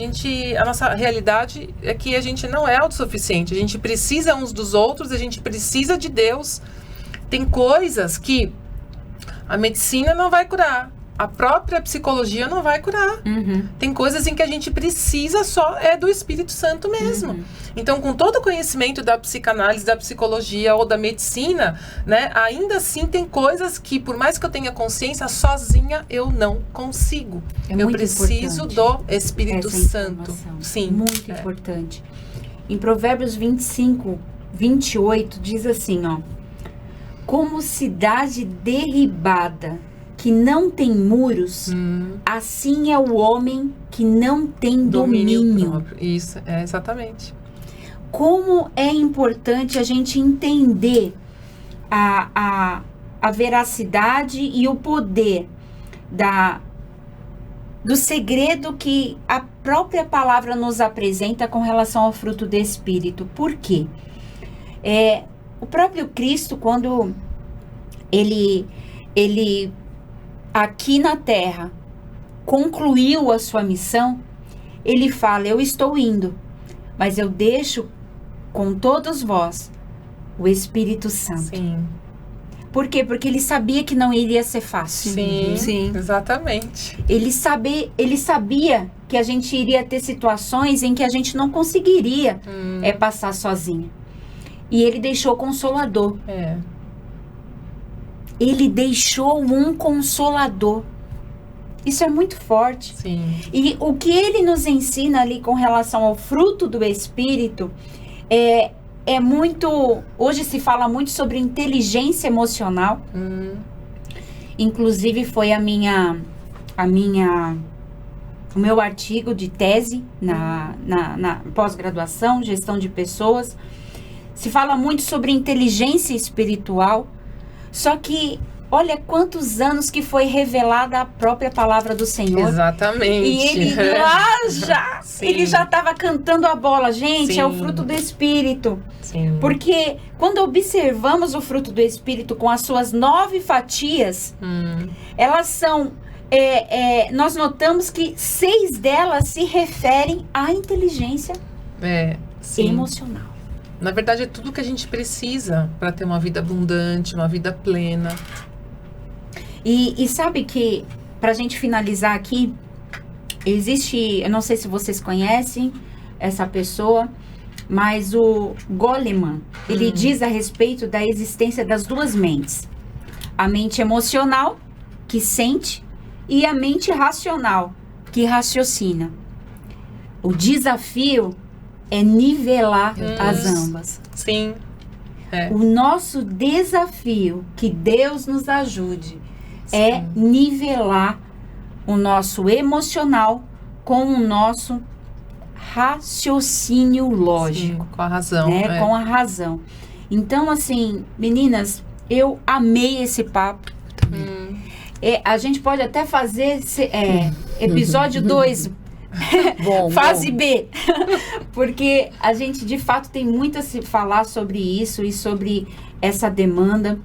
a nossa realidade é que a gente não é autossuficiente, a gente precisa uns dos outros, a gente precisa de Deus. Tem coisas que a medicina não vai curar, a própria psicologia não vai curar. Tem coisas em que a gente precisa só do Espírito Santo mesmo. Então, com todo o conhecimento da psicanálise, da psicologia ou da medicina, né, ainda assim tem coisas que, por mais que eu tenha consciência, sozinha eu não consigo. Eu preciso do Espírito Santo. Sim. Muito importante. Em Provérbios 25, 28, diz assim, ó: como cidade derribada que não tem muros, assim é o homem que não tem domínio próprio. Isso, exatamente. Como é importante a gente entender a veracidade e o poder do segredo que a própria palavra nos apresenta com relação ao fruto do Espírito. Por quê? O próprio Cristo, quando ele aqui na Terra concluiu a sua missão, ele fala: eu estou indo, mas eu deixo com todos vós o Espírito Santo. Sim. Por quê? Porque ele sabia que não iria ser fácil. Sim, exatamente. Ele sabia que a gente iria ter situações em que a gente não conseguiria passar sozinha. E ele deixou o Consolador. Ele deixou um Consolador. Isso é muito forte. Sim. E o que ele nos ensina ali com relação ao fruto do Espírito é muito... Hoje se fala muito sobre inteligência emocional. Inclusive foi o meu artigo de tese na pós-graduação, gestão de pessoas. Se fala muito sobre inteligência espiritual. Só que, olha quantos anos que foi revelada a própria palavra do Senhor. Exatamente. E ele ele já estava cantando a bola. Gente, é o fruto do Espírito. Sim. Porque quando observamos o fruto do Espírito com as suas 9 fatias, elas são... nós notamos que 6 delas se referem à inteligência emocional. Na verdade, é tudo que a gente precisa para ter uma vida abundante, uma vida plena, E sabe que, pra gente finalizar aqui, existe, eu não sei se vocês conhecem essa pessoa, mas o Goleman, ele diz a respeito da existência das duas mentes. A mente emocional, que sente, e a mente racional, que raciocina. O desafio é nivelar as ambas. Sim. O nosso desafio, que Deus nos ajude, é nivelar o nosso emocional com o nosso raciocínio lógico. Sim, com a razão. Né? Com a razão. Então, assim, meninas, eu amei esse papo. A gente pode até fazer episódio 2, fase B, porque a gente de fato tem muito a se falar sobre isso e sobre essa demanda.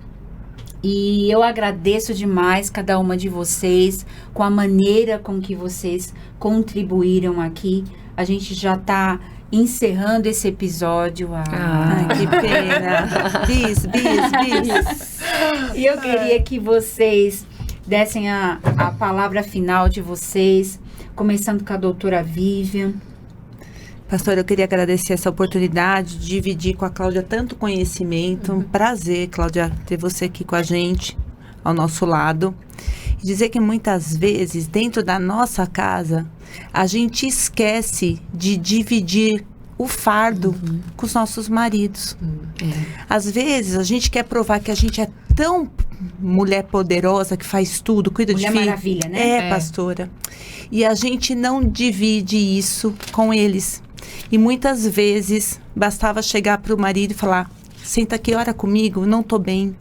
E eu agradeço demais cada uma de vocês com a maneira com que vocês contribuíram aqui. A gente já está encerrando esse episódio. Que pena. Bis. E eu queria que vocês dessem a palavra final de vocês, começando com a doutora Vivian. Pastora, eu queria agradecer essa oportunidade de dividir com a Cláudia tanto conhecimento. Um prazer, Cláudia, ter você aqui com a gente, ao nosso lado. E dizer que muitas vezes, dentro da nossa casa, a gente esquece de dividir o fardo com os nossos maridos. Às vezes, a gente quer provar que a gente é tão mulher poderosa, que faz tudo, cuida de filho. Mulher maravilha, né? Pastora. E a gente não divide isso com eles. E muitas vezes, bastava chegar para o marido e falar: senta aqui, ora comigo, não tô bem.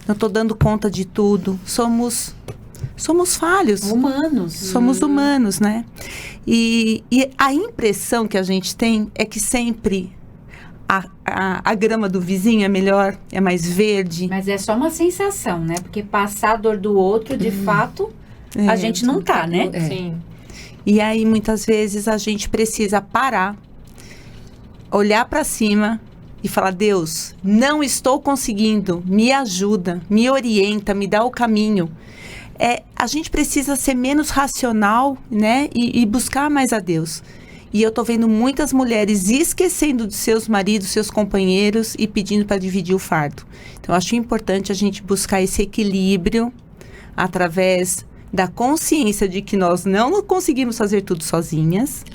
Não tô dando conta de tudo. Somos falhos. Humanos. Somos humanos, né? E a impressão que a gente tem é que sempre a grama do vizinho é melhor, é mais verde. Mas é só uma sensação, né? Porque passar a dor do outro, de fato, a gente não tá, né? Sim. E aí, muitas vezes, a gente precisa parar, olhar para cima e falar: Deus, não estou conseguindo, me ajuda, me orienta, me dá o caminho. A gente precisa ser menos racional, né? E buscar mais a Deus. E eu tô vendo muitas mulheres esquecendo de seus maridos, seus companheiros e pedindo para dividir o fardo. Então, eu acho importante a gente buscar esse equilíbrio através da consciência de que nós não conseguimos fazer tudo sozinhas,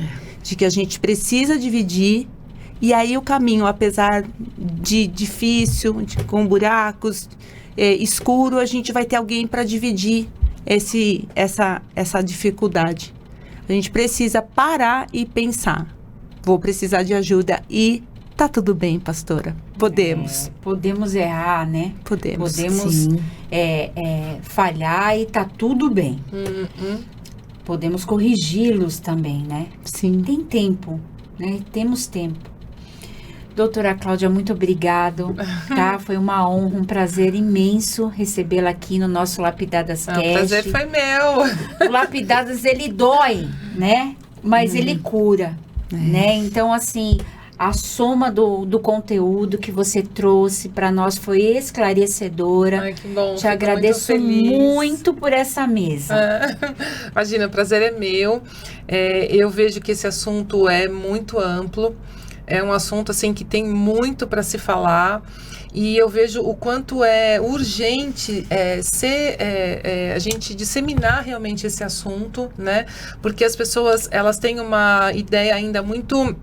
de que a gente precisa dividir. E aí o caminho, apesar de difícil, com buracos, escuro, a gente vai ter alguém para dividir essa dificuldade. A gente precisa parar e pensar: vou precisar de ajuda e tá tudo bem, pastora. Podemos. Podemos errar, né? Podemos falhar e tá tudo bem. Podemos corrigi-los também, né? Sim. Tem tempo, né? Temos tempo. Doutora Cláudia, muito obrigado, tá? Foi uma honra, um prazer imenso recebê-la aqui no nosso Lapidadas Cast. O prazer foi meu. O Lapidadas, ele dói, né? Mas ele cura, né? Então, assim, a soma do conteúdo que você trouxe para nós foi esclarecedora. Ai, que bom. Te agradeço muito por essa mesa. Imagina, o prazer é meu. Eu vejo que esse assunto é muito amplo. É um assunto assim que tem muito para se falar, e eu vejo o quanto é urgente a gente disseminar realmente esse assunto, né? Porque as pessoas, elas têm uma ideia ainda muito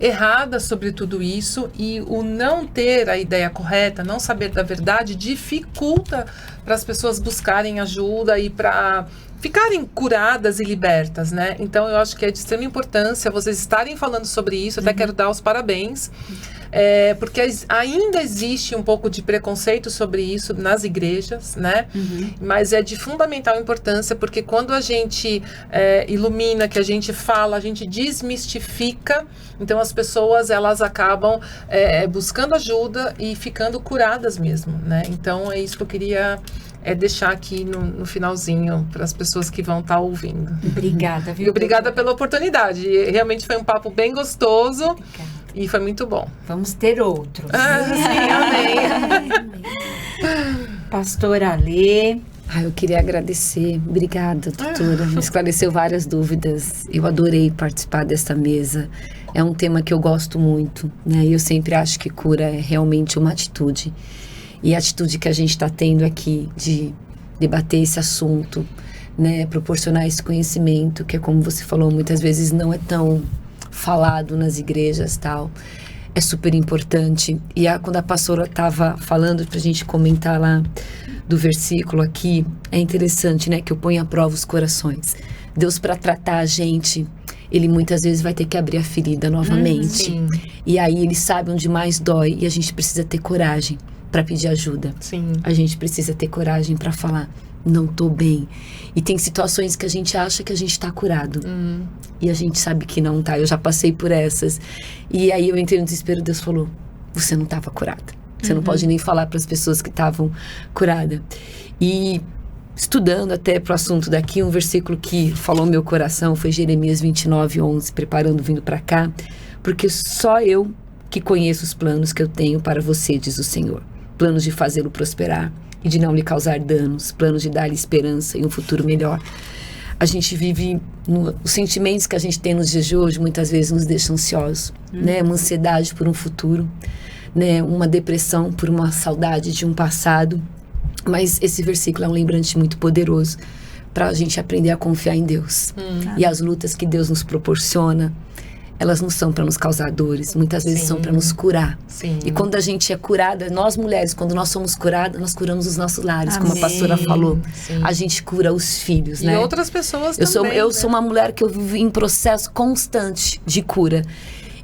errada sobre tudo isso, e o não ter a ideia correta, não saber da verdade, dificulta para as pessoas buscarem ajuda e para ficarem curadas e libertas, né? Então, eu acho que é de extrema importância vocês estarem falando sobre isso. Até quero dar os parabéns, porque ainda existe um pouco de preconceito sobre isso nas igrejas, né? Mas é de fundamental importância, porque quando a gente ilumina, que a gente fala, a gente desmistifica, então as pessoas, elas acabam buscando ajuda e ficando curadas mesmo, né? Então, é isso que eu queria deixar aqui no finalzinho para as pessoas que vão estar ouvindo. Obrigada, viu? E obrigada pela oportunidade. Realmente foi um papo bem gostoso. Obrigada. E foi muito bom. Vamos ter outros. Sim, amém. Pastora Alê. Eu queria agradecer. Obrigada, doutora. Me esclareceu várias dúvidas. Eu adorei participar desta mesa. É um tema que eu gosto muito, né? E eu sempre acho que cura é realmente uma atitude. E a atitude que a gente está tendo aqui de debater esse assunto, né? Proporcionar esse conhecimento, que é como você falou, muitas vezes não é tão falado nas igrejas, tal. É super importante. E quando a pastora estava falando pra gente comentar lá do versículo aqui, é interessante, né? Que eu ponho à prova os corações. Deus, para tratar a gente, Ele muitas vezes vai ter que abrir a ferida novamente. Sim. E aí Ele sabe onde mais dói e a gente precisa ter coragem para pedir ajuda. Sim. A gente precisa ter coragem para falar, não tô bem. E tem situações que a gente acha que a gente tá curado. E a gente sabe que não tá. Eu já passei por essas. E aí eu entrei no desespero e Deus falou, você não tava curada. Você não pode nem falar para as pessoas que estavam curadas. E estudando até pro assunto daqui, um versículo que falou meu coração foi Jeremias 29:11, preparando, vindo para cá. Porque só eu que conheço os planos que eu tenho para você, diz o Senhor. Planos de fazê-lo prosperar e de não lhe causar danos, planos de dar-lhe esperança e um futuro melhor. A gente vive, os sentimentos que a gente tem nos dias de hoje muitas vezes nos deixam ansiosos, né? Uma ansiedade por um futuro, né? Uma depressão por uma saudade de um passado. Mas esse versículo é um lembrante muito poderoso para a gente aprender a confiar em Deus. E as lutas que Deus nos proporciona, elas não são para nos causar dores, muitas vezes são para nos curar. Sim. E quando a gente é curada, nós mulheres, quando nós somos curadas, nós curamos os nossos lares, como a pastora falou. Sim. A gente cura os filhos, né? E outras pessoas eu também. Eu sou uma mulher que eu vivo em processo constante de cura.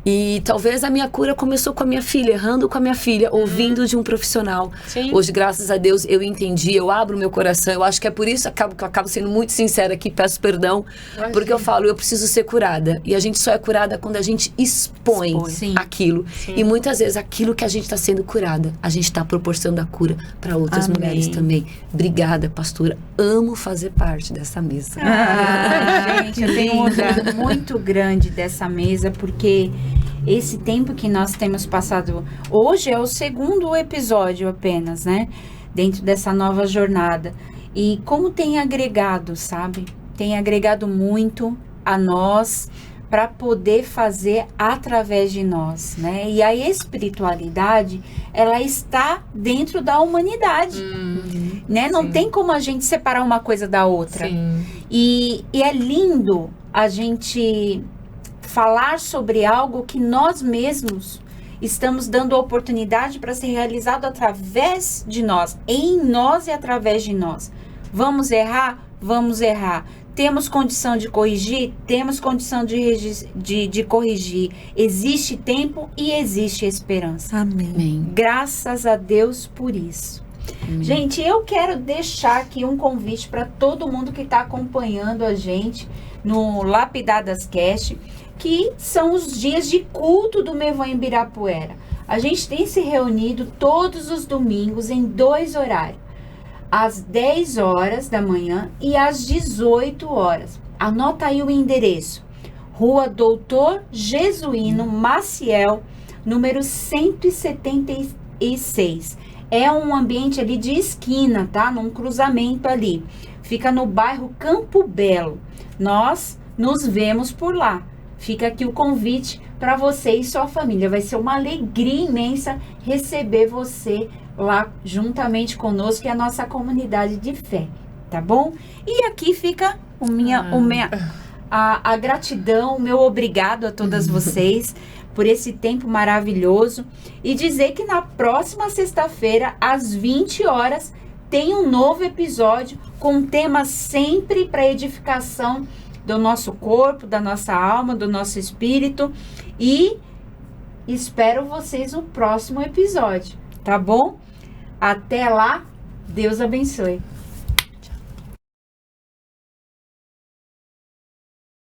E talvez a minha cura começou com a minha filha, errando com a minha filha, ouvindo de um profissional. Sim. Hoje, graças a Deus, eu entendi, eu abro meu coração. Eu acho que é por isso que eu acabo sendo muito sincera aqui, peço perdão, porque eu falo, eu preciso ser curada. E a gente só é curada quando a gente expõe aquilo. Sim. E muitas vezes aquilo que a gente está sendo curada, a gente está proporcionando a cura para outras mulheres também. Obrigada, pastora. Amo fazer parte dessa mesa. Gente, eu tenho um orgulho muito grande dessa mesa, porque esse tempo que nós temos passado, hoje é o 2º episódio apenas, né? Dentro dessa nova jornada. E como tem agregado, sabe? Tem agregado muito a nós para poder fazer através de nós, né? E a espiritualidade, ela está dentro da humanidade, né? Não tem como a gente separar uma coisa da outra. Sim. E é lindo a gente falar sobre algo que nós mesmos estamos dando a oportunidade para ser realizado através de nós, em nós e através de nós. Vamos errar? Vamos errar. Temos condição de corrigir? Temos condição de corrigir. Existe tempo e existe esperança. Amém. Graças a Deus por isso. Gente, eu quero deixar aqui um convite para todo mundo que está acompanhando a gente no Lapidadas Cast, que são os dias de culto do Mevan em Ibirapuera. A gente tem se reunido todos os domingos em 2 horários, às 10 horas da manhã e às 18 horas. Anota aí o endereço: Rua Doutor Jesuíno Maciel, número 176. É um ambiente ali de esquina, tá? Num cruzamento ali. Fica no bairro Campo Belo. Nós nos vemos por lá. Fica aqui o convite para você e sua família. Vai ser uma alegria imensa receber você lá juntamente conosco e a nossa comunidade de fé, tá bom? E aqui fica a gratidão, o meu obrigado a todas vocês por esse tempo maravilhoso. E dizer que na próxima sexta-feira, às 20 horas, tem um novo episódio com um tema sempre para edificação do nosso corpo, da nossa alma, do nosso espírito. E espero vocês no próximo episódio, tá bom? Até lá, Deus abençoe.